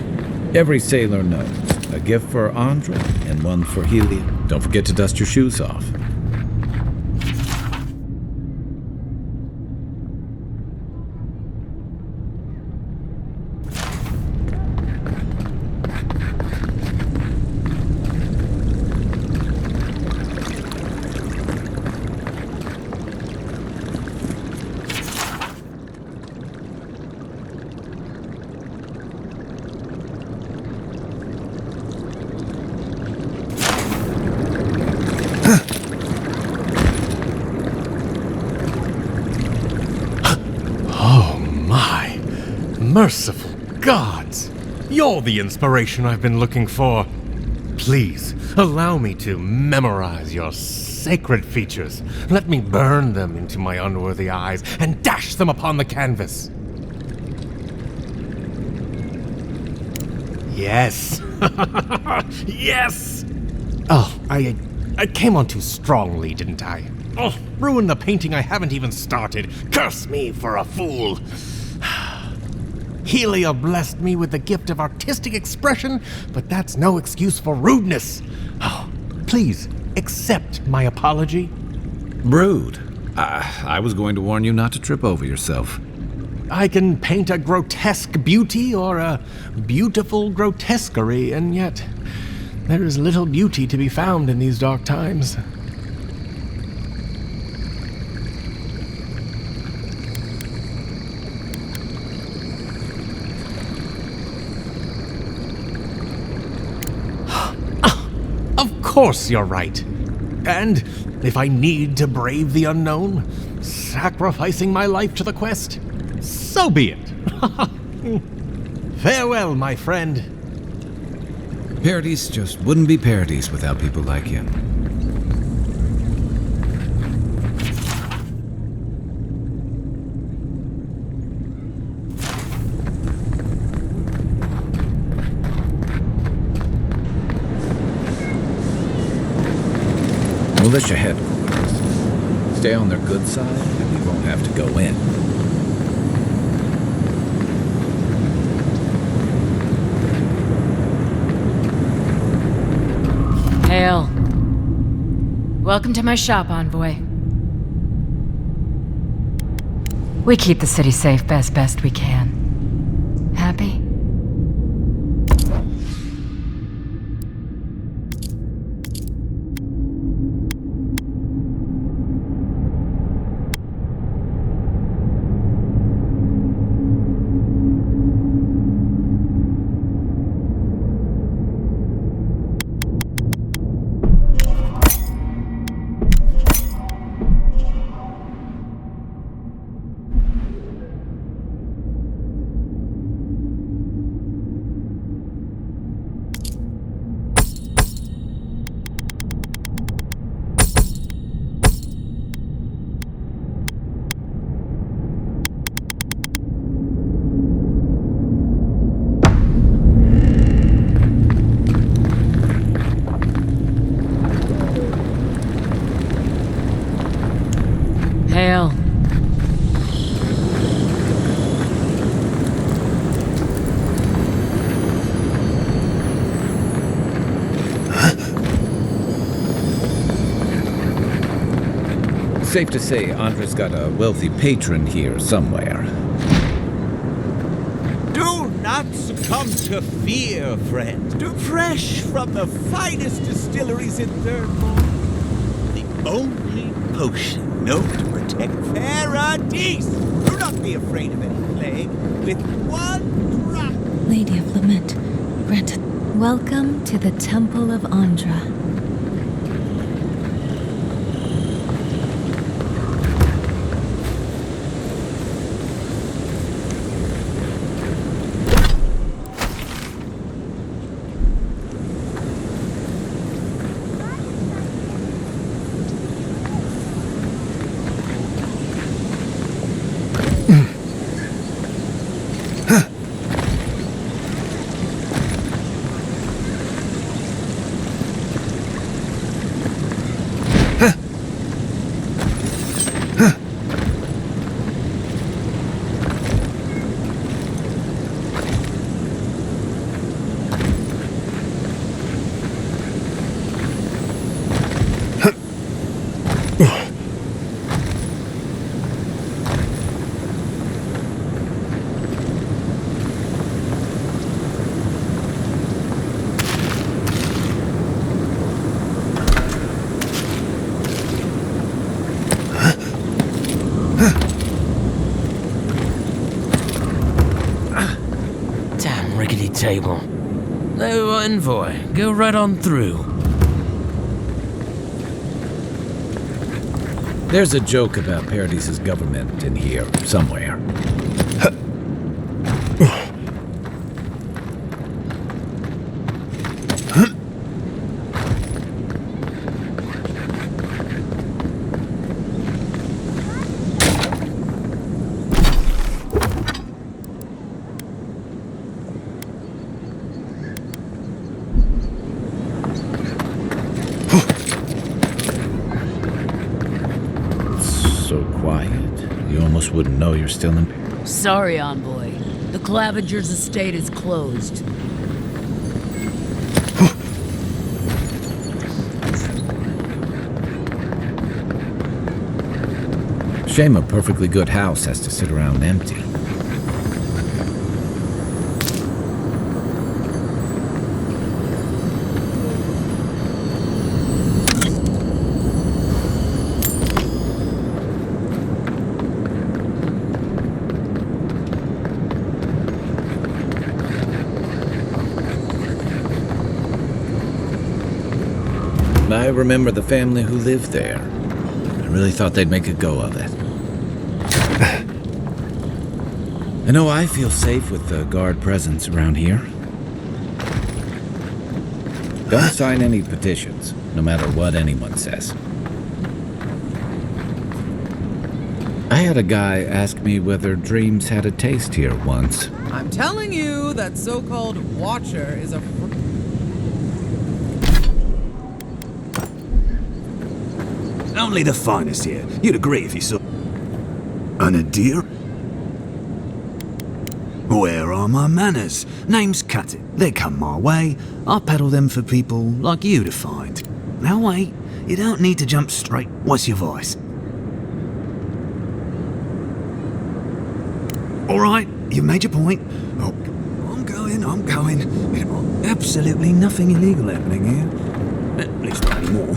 B: Every sailor knows. A gift for Andra and one for Helia. Don't forget to dust your shoes off.
U: Merciful gods! You're the inspiration I've been looking for. Please, allow me to memorize your sacred features. Let me burn them into my unworthy eyes and dash them upon the canvas. Yes! Yes! Oh, I came on too strongly, didn't I? Oh, ruined the painting I haven't even started. Curse me for a fool! Helia blessed me with the gift of artistic expression, but that's no excuse for rudeness. Oh, please, accept my apology.
B: Rude. I was going to warn you not to trip over yourself.
U: I can paint a grotesque beauty or a beautiful grotesquerie, and yet there is little beauty to be found in these dark times. Of course you're right. And if I need to brave the unknown, sacrificing my life to the quest, so be it. Farewell, my friend.
B: Paradise just wouldn't be Paradise without people like him. Militia headquarters. Stay on their good side, and we won't have to go in.
R: Hail. Welcome to my shop, Envoy. We keep the city safe best we can. Happy? Hail.
B: Safe to say Andre's got a wealthy patron here somewhere.
V: Do not succumb to fear, friend. Do fresh from the finest distilleries in Third Moon. The only potion known to protect Paradise. Do not be afraid of any plague. With one drop.
W: Lady of Lament, grant. Welcome to the Temple of Andra.
K: Damn rickety table. No, Envoy, go right on through.
B: There's a joke about Paradise's government in here somewhere. So quiet, you almost wouldn't know you're still in.
E: Sorry, Envoy. The
N: Claviger's estate is closed.
B: Shame a perfectly good house has to sit around empty. I remember the family who lived there. I really thought they'd make a go of it. I know I feel safe with the guard presence around here. Don't sign any petitions, no matter what anyone says. I had a guy ask me whether dreams had a taste here once.
J: I'm telling you, that so-called Watcher is a...
K: Only the finest here. You'd agree if you saw... An Adir? Where are my manners? Names cut it. They come my way. I peddle them for people like you to find. Now wait, you don't need to jump straight. What's your voice? Alright, you've made your point. Oh, I'm going. Absolutely nothing illegal happening here. At least not anymore.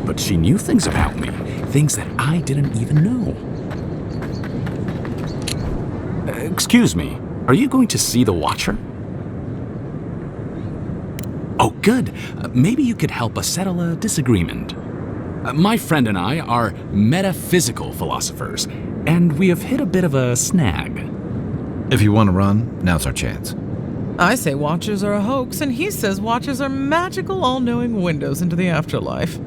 C: But she knew things about me, things that I didn't even know. Excuse me, are you going to see the Watcher? Oh, good. Maybe you could help us settle a disagreement. My friend and I are metaphysical philosophers, and we have hit a bit of a snag.
B: If you want to run, now's our chance.
J: I say Watchers are a hoax, and he says Watchers are magical, all-knowing windows into the afterlife.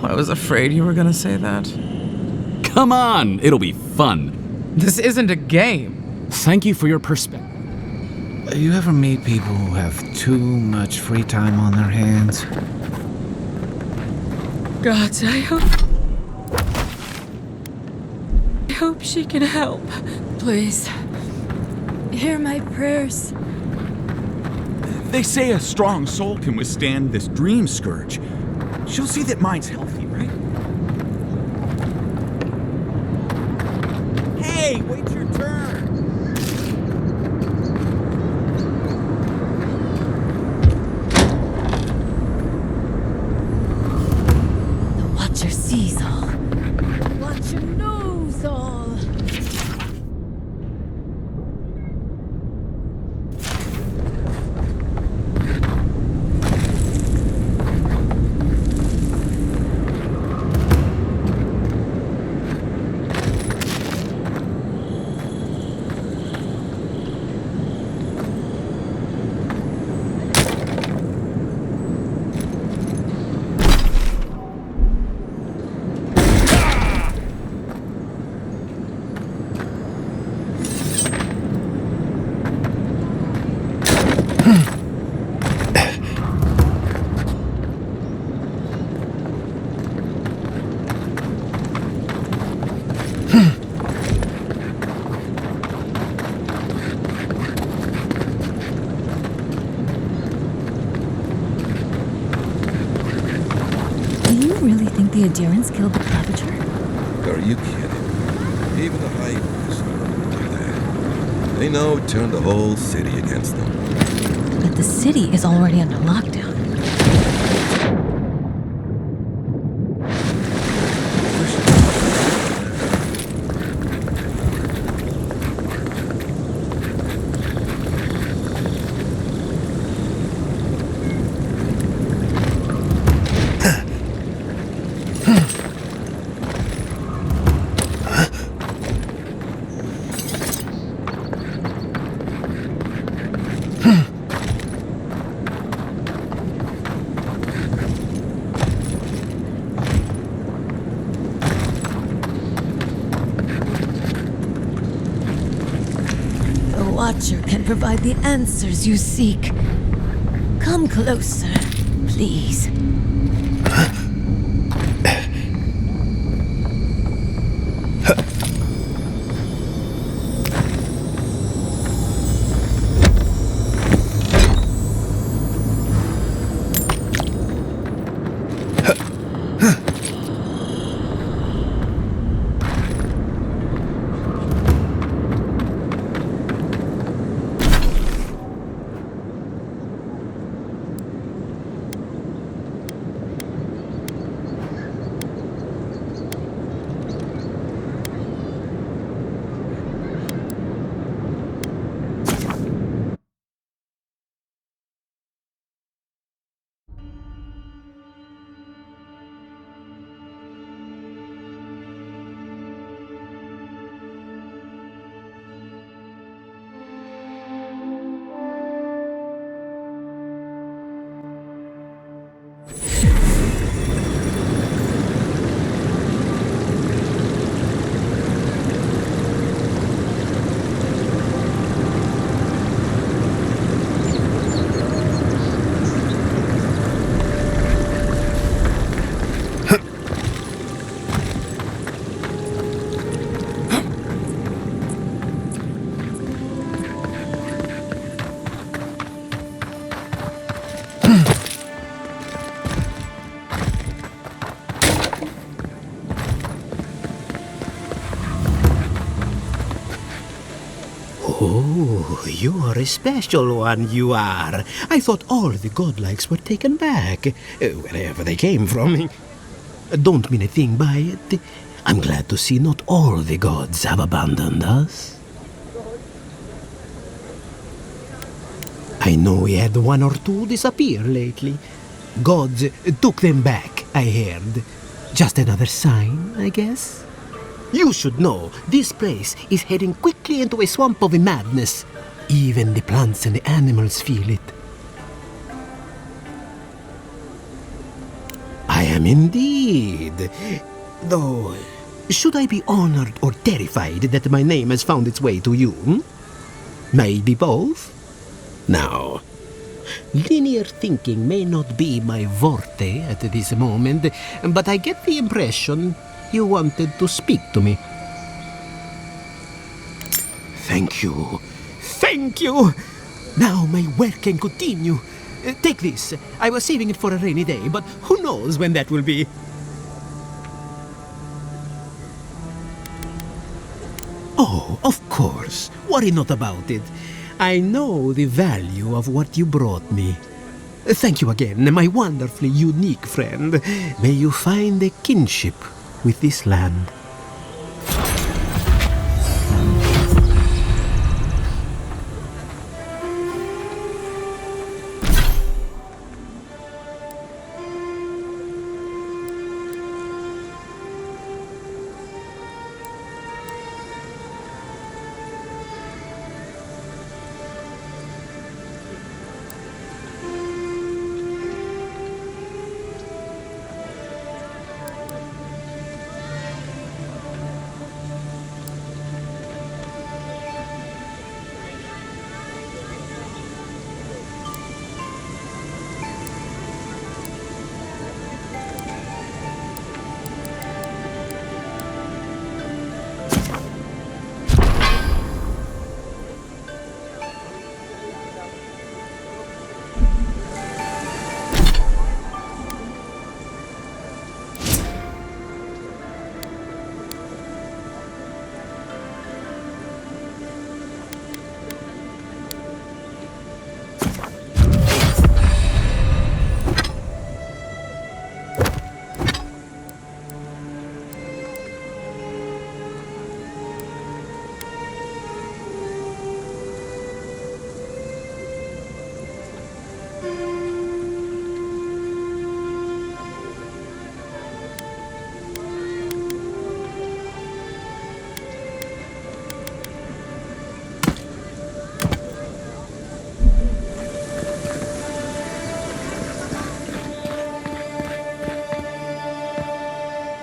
J: I was afraid you were gonna say that.
C: Come on, it'll be fun.
J: This isn't a game.
C: Thank you for your perspective.
B: You ever meet people who have too much free time on their hands?
T: God, I hope she can help. Please. Hear my prayers.
F: They say a strong soul can withstand this dream scourge. She'll see that mine's healthy, right? Hey, wait your turn!
W: The Watcher sees all.
N: The Watcher knows all.
W: The Adherents killed the Claviger?
I: Are you kidding? Even the High Priest never would do that.
D: They know it turned the whole city against them.
W: But the city is already under lockdown. Watcher can provide the answers you seek. Come closer, please.
H: Oh, you are a special one, you are. I thought all the godlikes were taken back, wherever they came from. Don't mean a thing by it. I'm glad to see not all the gods have abandoned us. I know we had one or two disappear lately. Gods took them back, I heard. Just another sign, I guess. You should know, this place is heading quickly into a swamp of madness. Even the plants and the animals feel it. I am indeed. Though, should I be honored or terrified that my name has found its way to you? Maybe both? Now, linear thinking may not be my forte at this moment, but I get the impression you wanted to speak to me. Thank you. Thank you! Now my work can continue. Take this. I was saving it for a rainy day, but who knows when that will be. Oh, of course. Worry not about it. I know the value of what you brought me. Thank you again, my wonderfully unique friend. May you find a kinship with this land.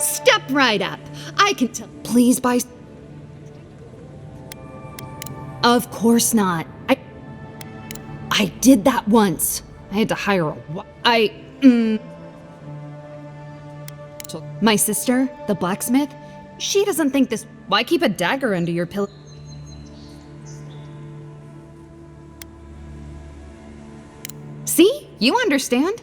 A: Step right up. I can tell. Please buy. Of course not. I did that once. I had to hire my sister, the blacksmith, she doesn't think this. Why keep a dagger under your pillow? See? You understand?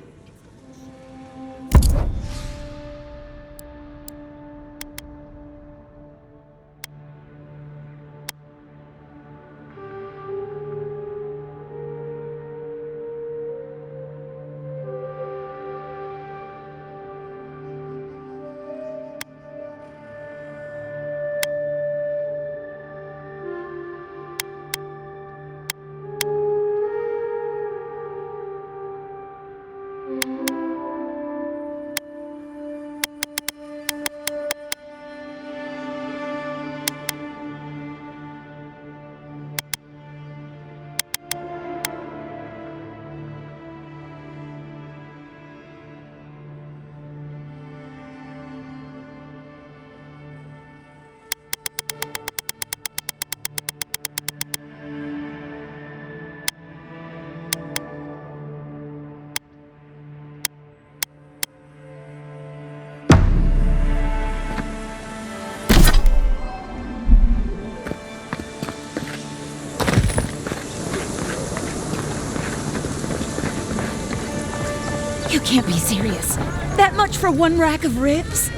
N: You can't be serious. That much for one rack of ribs?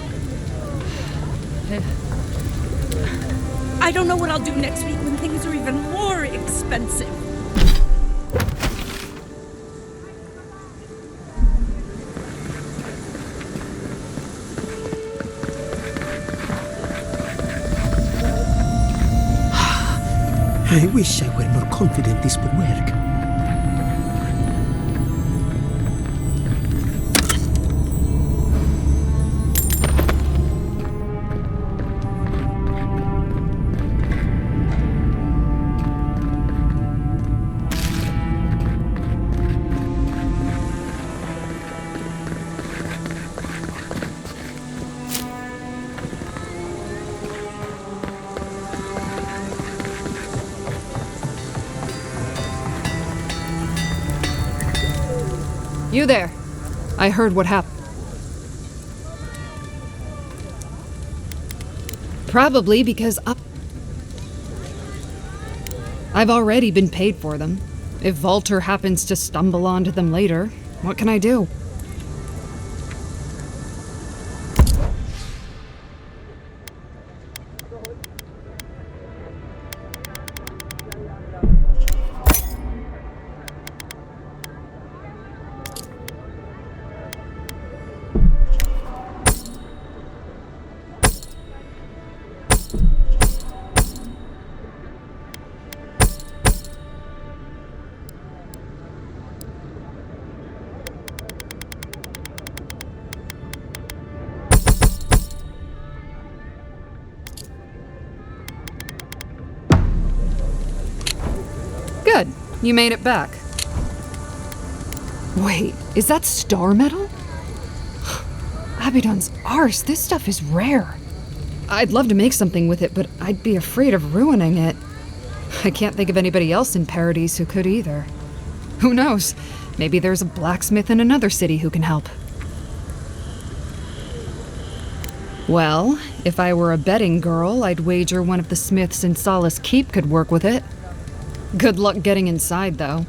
N: I don't know what I'll do next week when things are even more expensive.
H: I wish I were more confident this would work.
A: You there. I heard what happened. Probably because I've already been paid for them. If Volter happens to stumble onto them later, what can I do? Good. You made it back. Wait, is that star metal? Abaddon's arse, this stuff is rare. I'd love to make something with it, but I'd be afraid of ruining it. I can't think of anybody else in Paradise who could either. Who knows? Maybe there's a blacksmith in another city who can help. Well, if I were a betting girl, I'd wager one of the smiths in Solace Keep could work with it. Good luck getting inside, though.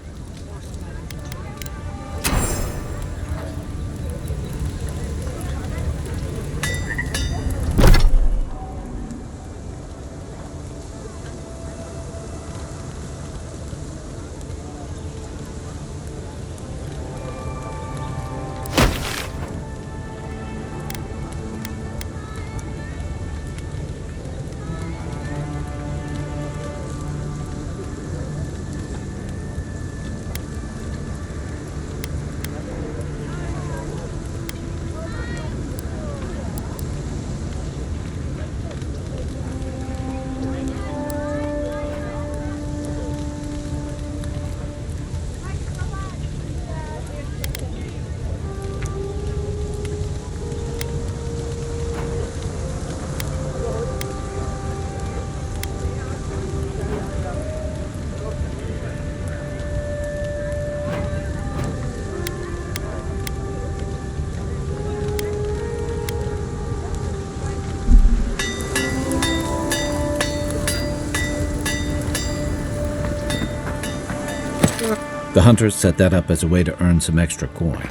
B: The hunters set that up as a way to earn some extra coin.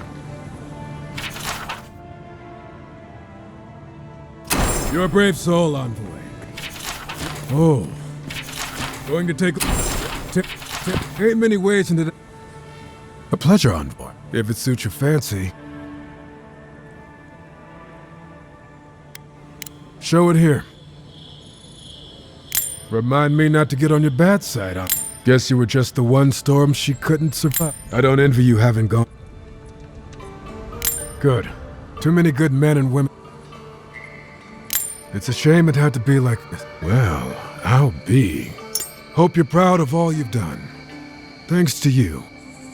G: You're a brave soul, Envoy. Oh. Going to take ain't many ways into the... A pleasure, Envoy, if it suits your fancy. Show it here. Remind me not to get on your bad side, huh? Guess you were just the one storm she couldn't survive. I don't envy you having gone. Good. Too many good men and women. It's a shame it had to be like this. Well, I'll be. Hope you're proud of all you've done. Thanks to you.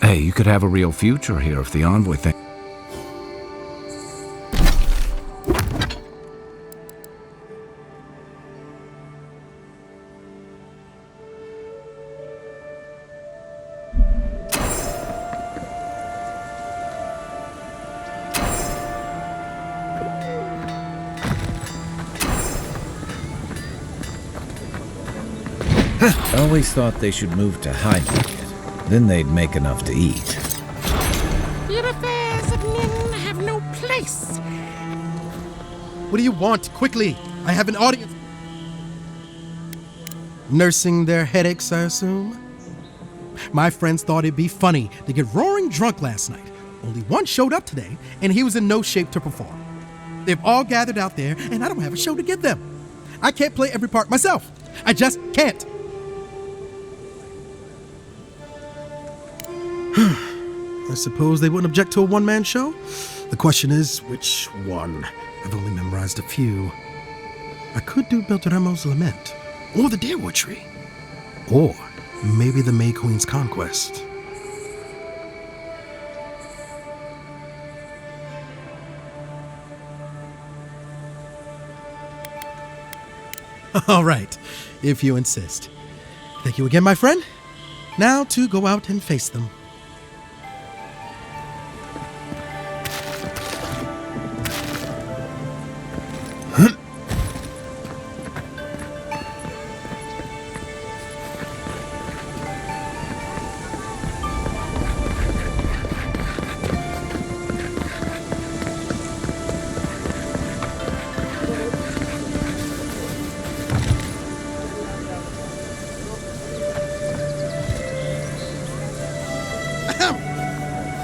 B: Hey, you could have a real future here if the Envoy thing... I always thought they should move to High Market. Then they'd make enough to eat.
I: Your affairs of men have no place.
P: What do you want? Quickly! I have an audience. Nursing their headaches, I assume? My friends thought it'd be funny to get roaring drunk last night. Only one showed up today, and he was in no shape to perform. They've all gathered out there, and I don't have a show to give them. I can't play every part myself. I just can't. I suppose they wouldn't object to a one-man show? The question is, which one? I've only memorized a few. I could do Beltramo's Lament, or the Deerwood Tree, or maybe the May Queen's Conquest. All right, if you insist. Thank you again, my friend. Now to go out and face them.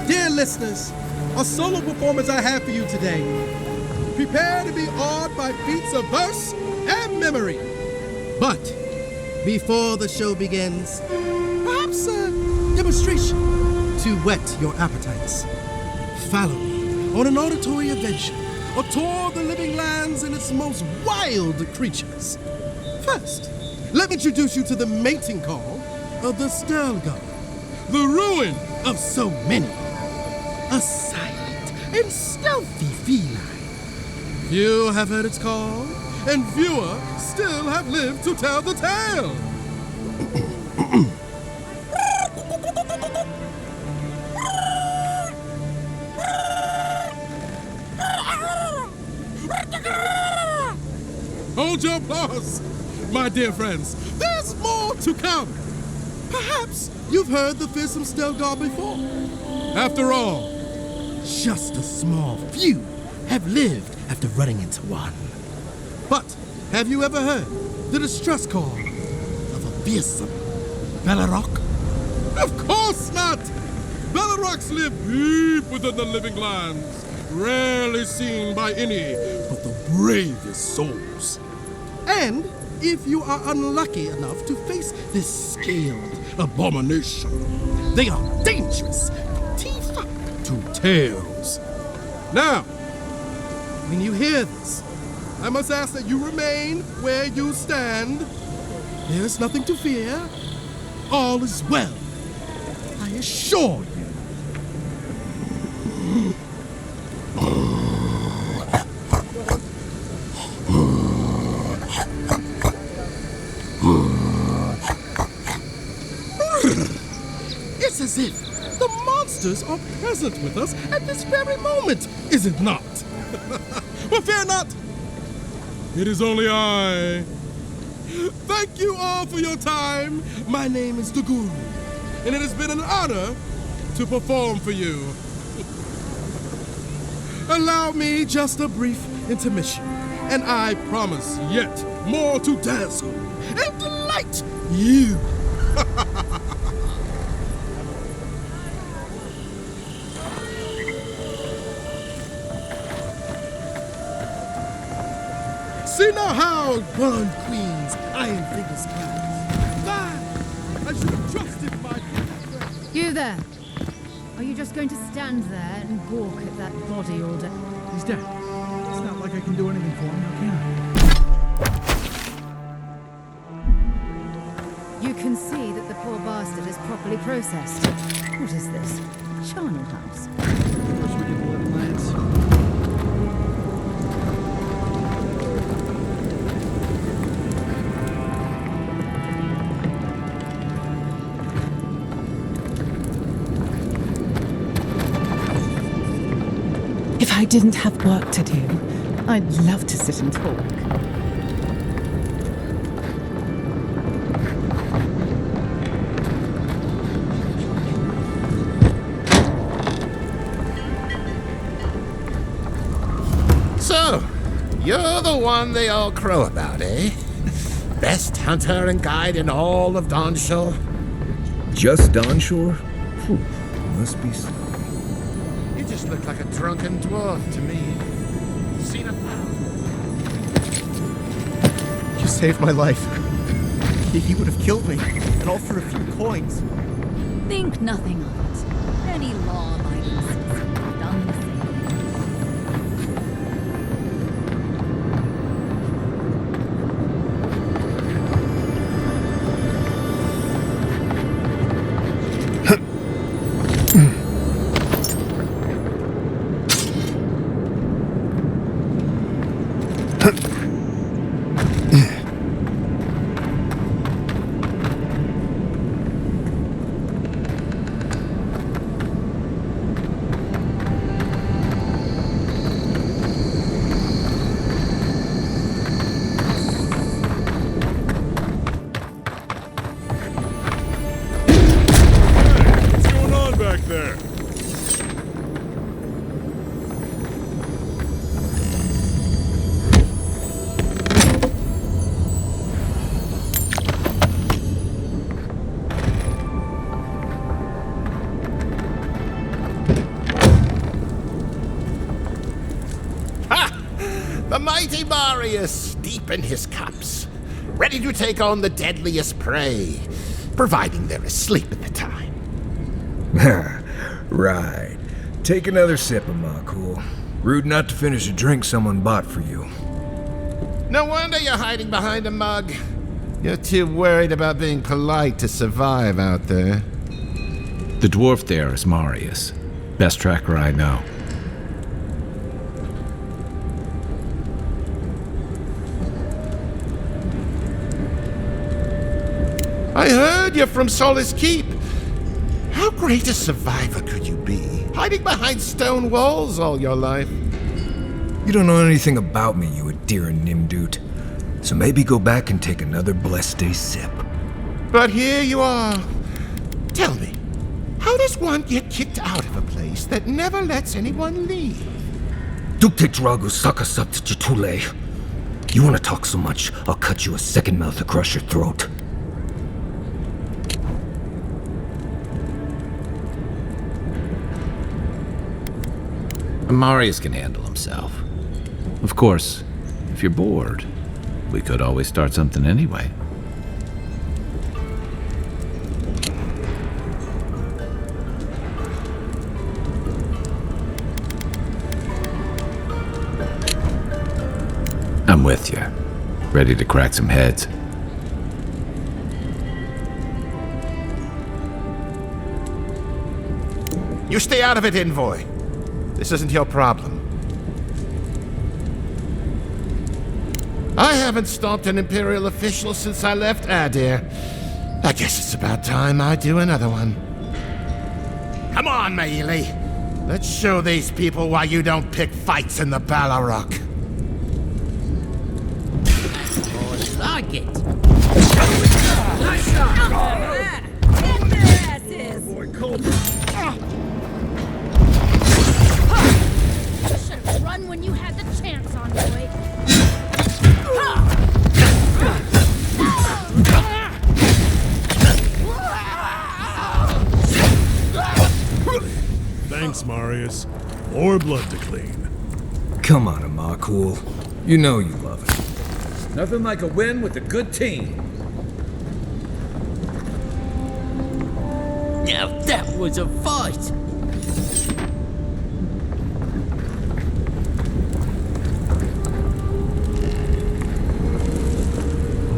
P: Dear listeners, a solo performance I have for you today. Prepare to be awed by feats of verse and memory. But before the show begins, perhaps a demonstration to whet your appetites. Follow me on an auditory adventure, a tour of the living lands and its most wild creatures. First, let me introduce you to the mating call of the Stelgar, the ruin of so many. A silent and stealthy feline. Few have heard its call, and fewer still have lived to tell the tale. Hold your applause, my dear friends. There's more to come. Perhaps you've heard the fearsome Stelgar before. After all, just a small few have lived after running into one. But have you ever heard the distress call of a fearsome Bellarok? Of course not! Bellarocks live deep within the living lands, rarely seen by any but the bravest souls. And if you are unlucky enough to face this scaled abomination, they are dangerous from teeth to tails. Now, when you hear this, I must ask that you remain where you stand. There's nothing to fear. All is well, I assure you. It's as if the monsters are present with us at this very moment, is it not? Well, fear not. It is only I. Thank you all for your time. My name is the Guru, and it has been an honor to perform for you. Allow me just a brief intermission, and I promise yet more to dazzle and delight you. See now how one queen's iron fingers clasp. I should have trusted my friend.
L: You there. Are you just going to stand there and gawk at that body all day?
M: He's dead. It's not like I can do anything for him, now can I?
L: You can see that the poor bastard is properly processed. What is this? Charnel House?
M: Wish we could let him lance.
T: If I didn't have work to do, I'd love to sit and talk.
V: So, you're the one they all crow about, eh? Best hunter and guide in all of Dawnshore?
O: Just Dawnshore? Phew, must be so.
V: You just look like a drunken dwarf to me. Seen a...
K: You saved my life. He would have killed me, and all for a few coins.
N: Think nothing of it. Any law-abiding citizen would have done the same.
V: The mighty Marius, deep in his cups, ready to take on the deadliest prey, providing they're asleep at the time.
O: Right. Take another sip of my cool. Rude not to finish a drink someone bought for you.
V: No wonder you're hiding behind a mug. You're too worried about being polite to survive out there.
B: The dwarf there is Marius. Best tracker I know.
V: I heard you're from Solace Keep. How great a survivor could you be, hiding behind stone walls all your life?
O: You don't know anything about me, you Adiran Nimdut. So maybe go back and take another blessed day sip.
V: But here you are. Tell me, how does one get kicked out of a place that never lets anyone leave?
O: Dukte Dragu Sakasap Chitule. You want to talk so much, I'll cut you a second mouth across your throat.
B: Marius can handle himself. Of course, if you're bored, we could always start something anyway. I'm with you, ready to crack some heads.
V: You stay out of it, Envoy. This isn't your problem. I haven't stopped an Imperial official since I left Adir. I guess it's about time I do another one. Come on, Maili. Let's show these people why you don't pick fights in the Ballarok.
K: Oh, like it.
N: Nice shot! Get their asses!
P: Boy, cold.
N: Should have run when you had the chance, Envoy.
P: Thanks, Marius. More blood to clean.
O: Come on, Amakul. You know you love it.
B: Nothing like a win with a good team.
K: Now that was a fight!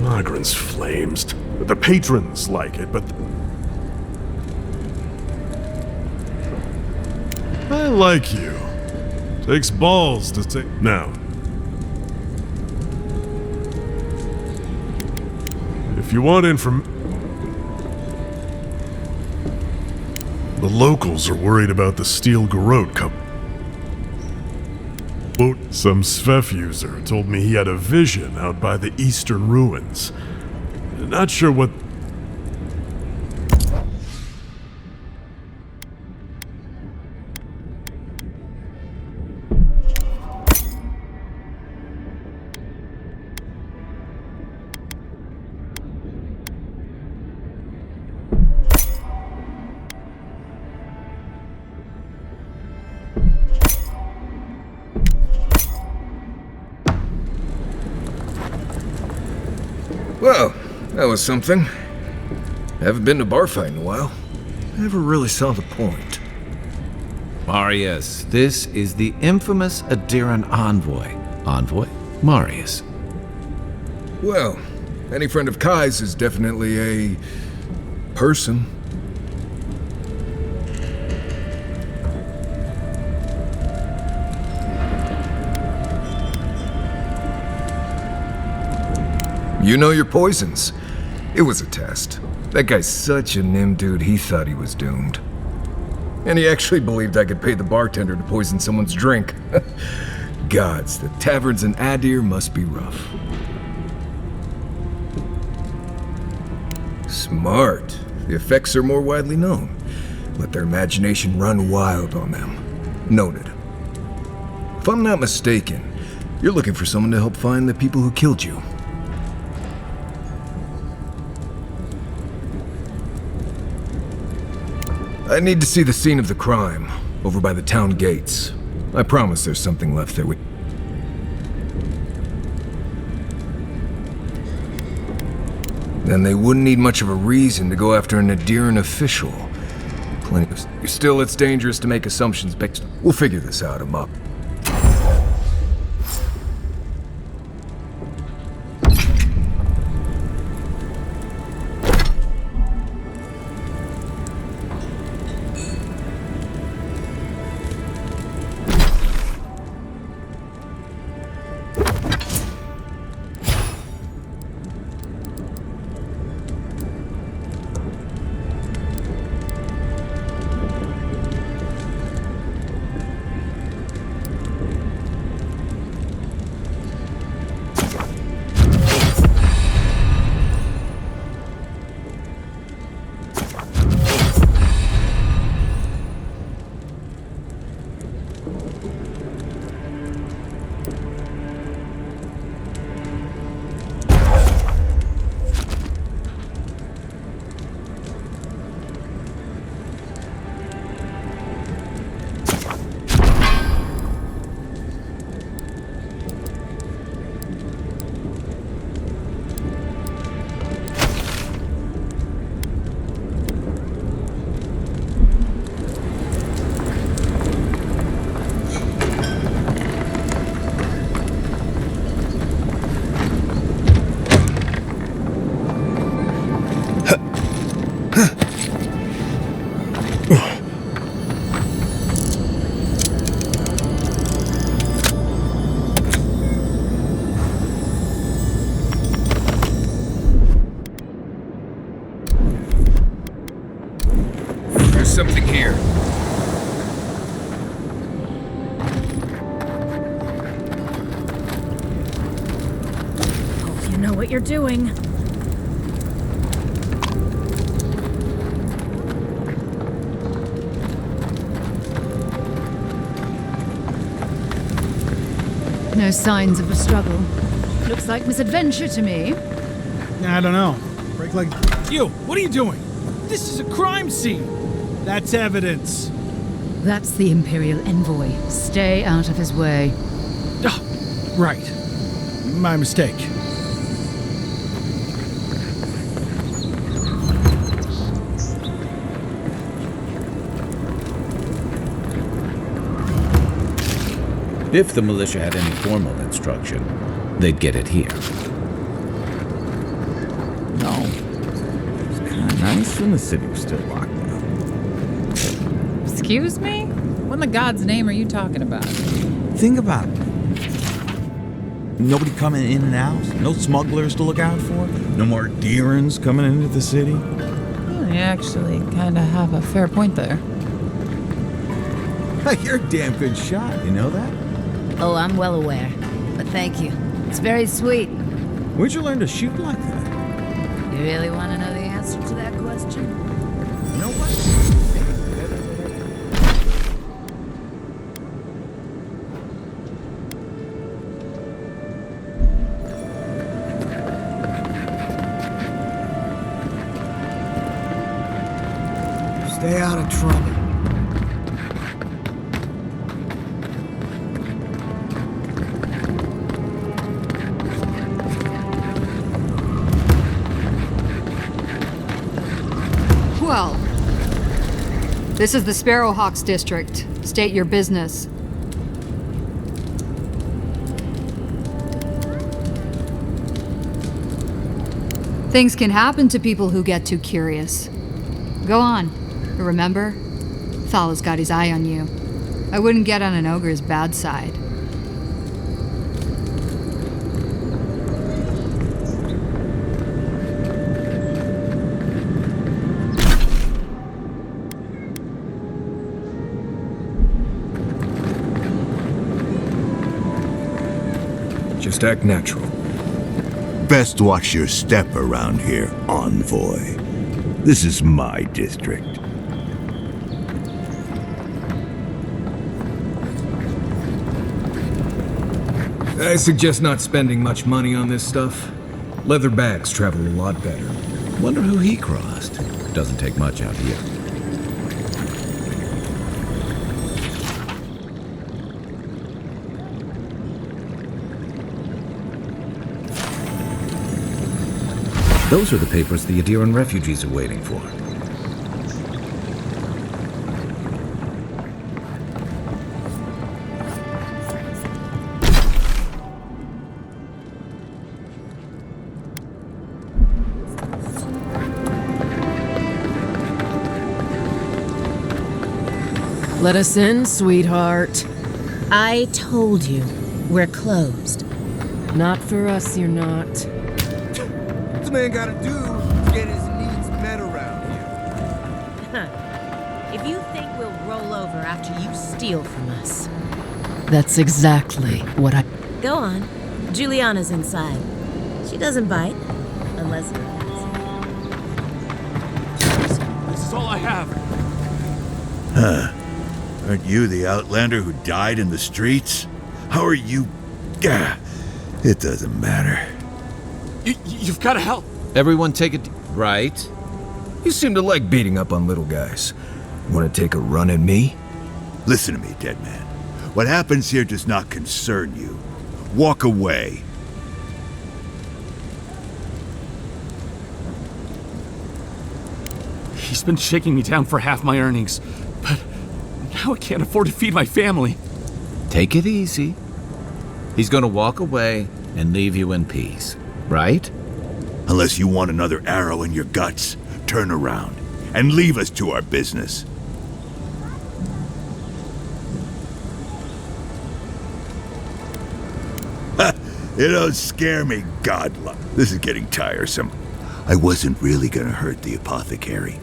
P: Magran's flames. The patrons like it, but... I like you. Takes balls to say... Now. If you want the locals are worried about the steel garrote Some Svef user told me he had a vision out by the eastern ruins. Not sure what...
O: Well, that was something. Haven't been to bar fight in a while. Never really saw the point.
B: Marius, this is the infamous Adiran envoy. Envoy? Marius.
O: Well, any friend of Kai's is definitely a... person. You know your poisons. It was a test. That guy's such a nim dude, he thought he was doomed. And he actually believed I could pay the bartender to poison someone's drink. Gods, the taverns in Adir must be rough. Smart. The effects are more widely known. Let their imagination run wild on them. Noted. If I'm not mistaken, you're looking for someone to help find the people who killed you. I need to see the scene of the crime, over by the town gates. I promise there's something left there. Then they wouldn't need much of a reason to go after an Adiran official. Still, it's dangerous to make assumptions based. We'll figure this out, Amok. Something here.
N: Hope you know what you're doing.
L: No signs of a struggle. Looks like misadventure to me.
M: I don't know. Break like... You, what are you doing? This is a crime scene. That's evidence.
L: That's the Imperial envoy. Stay out of his way.
M: Right. My mistake.
B: If the militia had any formal instruction, they'd get it here.
F: No. It's kind of nice when the city was still locked down.
Q: Excuse me? What in the God's name are you talking about?
F: Think about it. Nobody coming in and out. No smugglers to look out for. No more Deerans coming into the city.
Q: Well, you actually kind of have a fair point there.
F: You're a damn good shot, you know that?
L: Oh, I'm well aware. But thank you. It's very sweet.
F: Where'd you learn to shoot like that?
L: You really want to know the answer to that question?
F: You know what?
S: Stay out of trouble.
A: Well, this is the Sparrowhawks district. State your business. Things can happen to people who get too curious. Go on. Remember, Thal's got his eye on you. I wouldn't get on an ogre's bad side.
O: Just act natural.
U: Best watch your step around here, envoy. This is my district.
O: I suggest not spending much money on this stuff. Leather bags travel a lot better.
B: Wonder who he crossed. Doesn't take much out here. Those are the papers the Adiran refugees are waiting for.
X: Let us in, sweetheart.
W: I told you, we're closed.
X: Not for us, you're not.
Y: What's a man gotta do to get his needs met around here?
W: If you think we'll roll over after you steal from us.
X: That's exactly what I...
W: Go on. Juliana's inside. She doesn't bite. Unless...
C: This is all I have.
U: Huh. Aren't you the outlander who died in the streets? How are you... It doesn't matter.
C: You've got to help.
B: Everyone take it... Right.
O: You seem to like beating up on little guys. Want to take a run at me?
U: Listen to me, dead man. What happens here does not concern you. Walk away.
C: He's been shaking me down for half my earnings, but now I can't afford to feed my family.
B: Take it easy. He's gonna walk away and leave you in peace, right?
U: Unless you want another arrow in your guts, turn around and leave us to our business. You don't scare me, godluck. This is getting tiresome. I wasn't really gonna hurt the apothecary,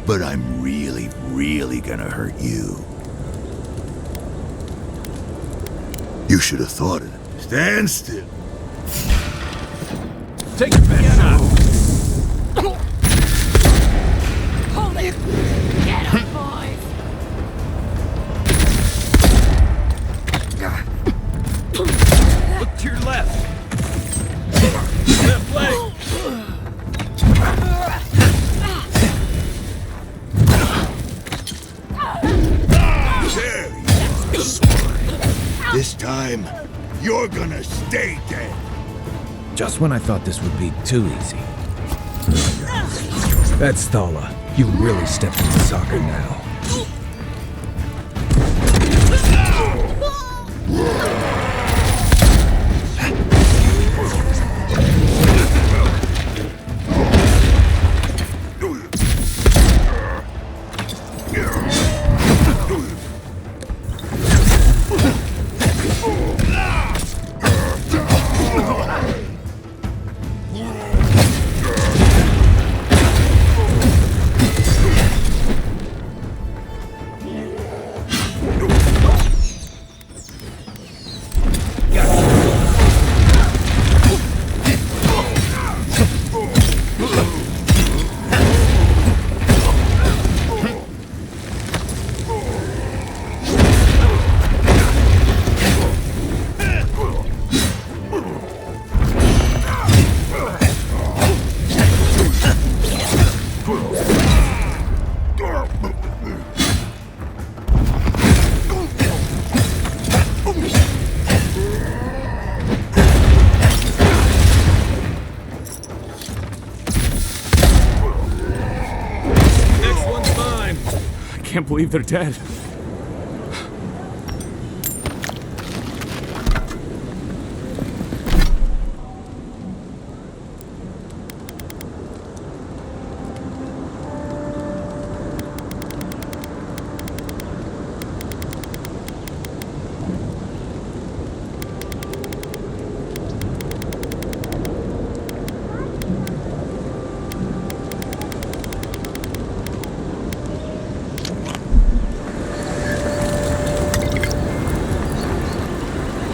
U: but I'm really, really gonna hurt you. You should have thought of it. Stand still.
C: Take your best shot.
N: Hold it! Get him, boys!
B: To your left!
G: Left leg!
U: This time, you're gonna stay dead.
B: Just when I thought this would be too easy.
D: That's Thala. You really stepped into soccer now.
C: I can't believe they're dead.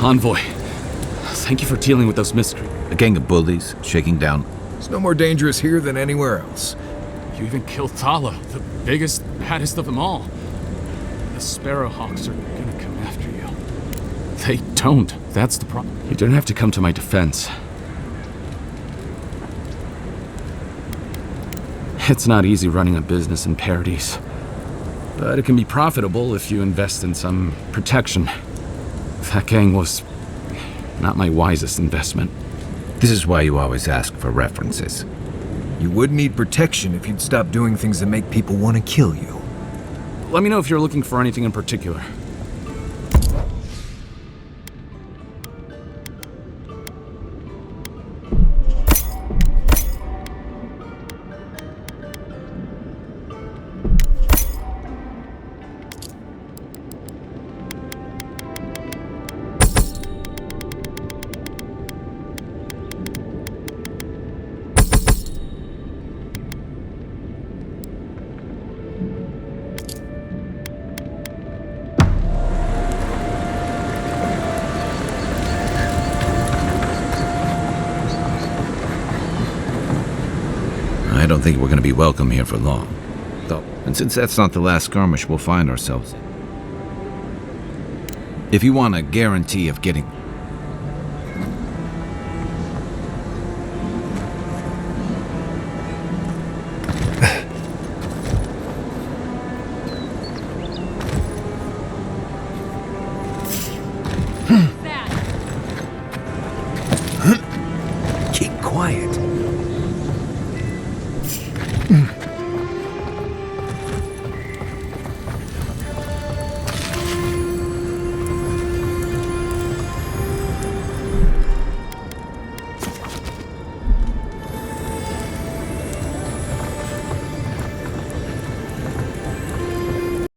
C: Envoy, thank you for dealing with those miscreants.
B: A gang of bullies shaking down.
O: It's no more dangerous here than anywhere else.
C: You even killed Thala, the biggest, baddest of them all. The Sparrowhawks are gonna come after you. They don't. That's the problem. You don't have to come to my defense. It's not easy running a business in Paradise, but it can be profitable if you invest in some protection. That gang was not my wisest investment.
B: This is why you always ask for references.
O: You would need protection if you'd stop doing things that make people want to kill you.
C: Let me know if you're looking for anything in particular.
B: I don't think we're going to be welcome here for long. Though, and since that's not the last skirmish we'll find ourselves in. If you want a guarantee of getting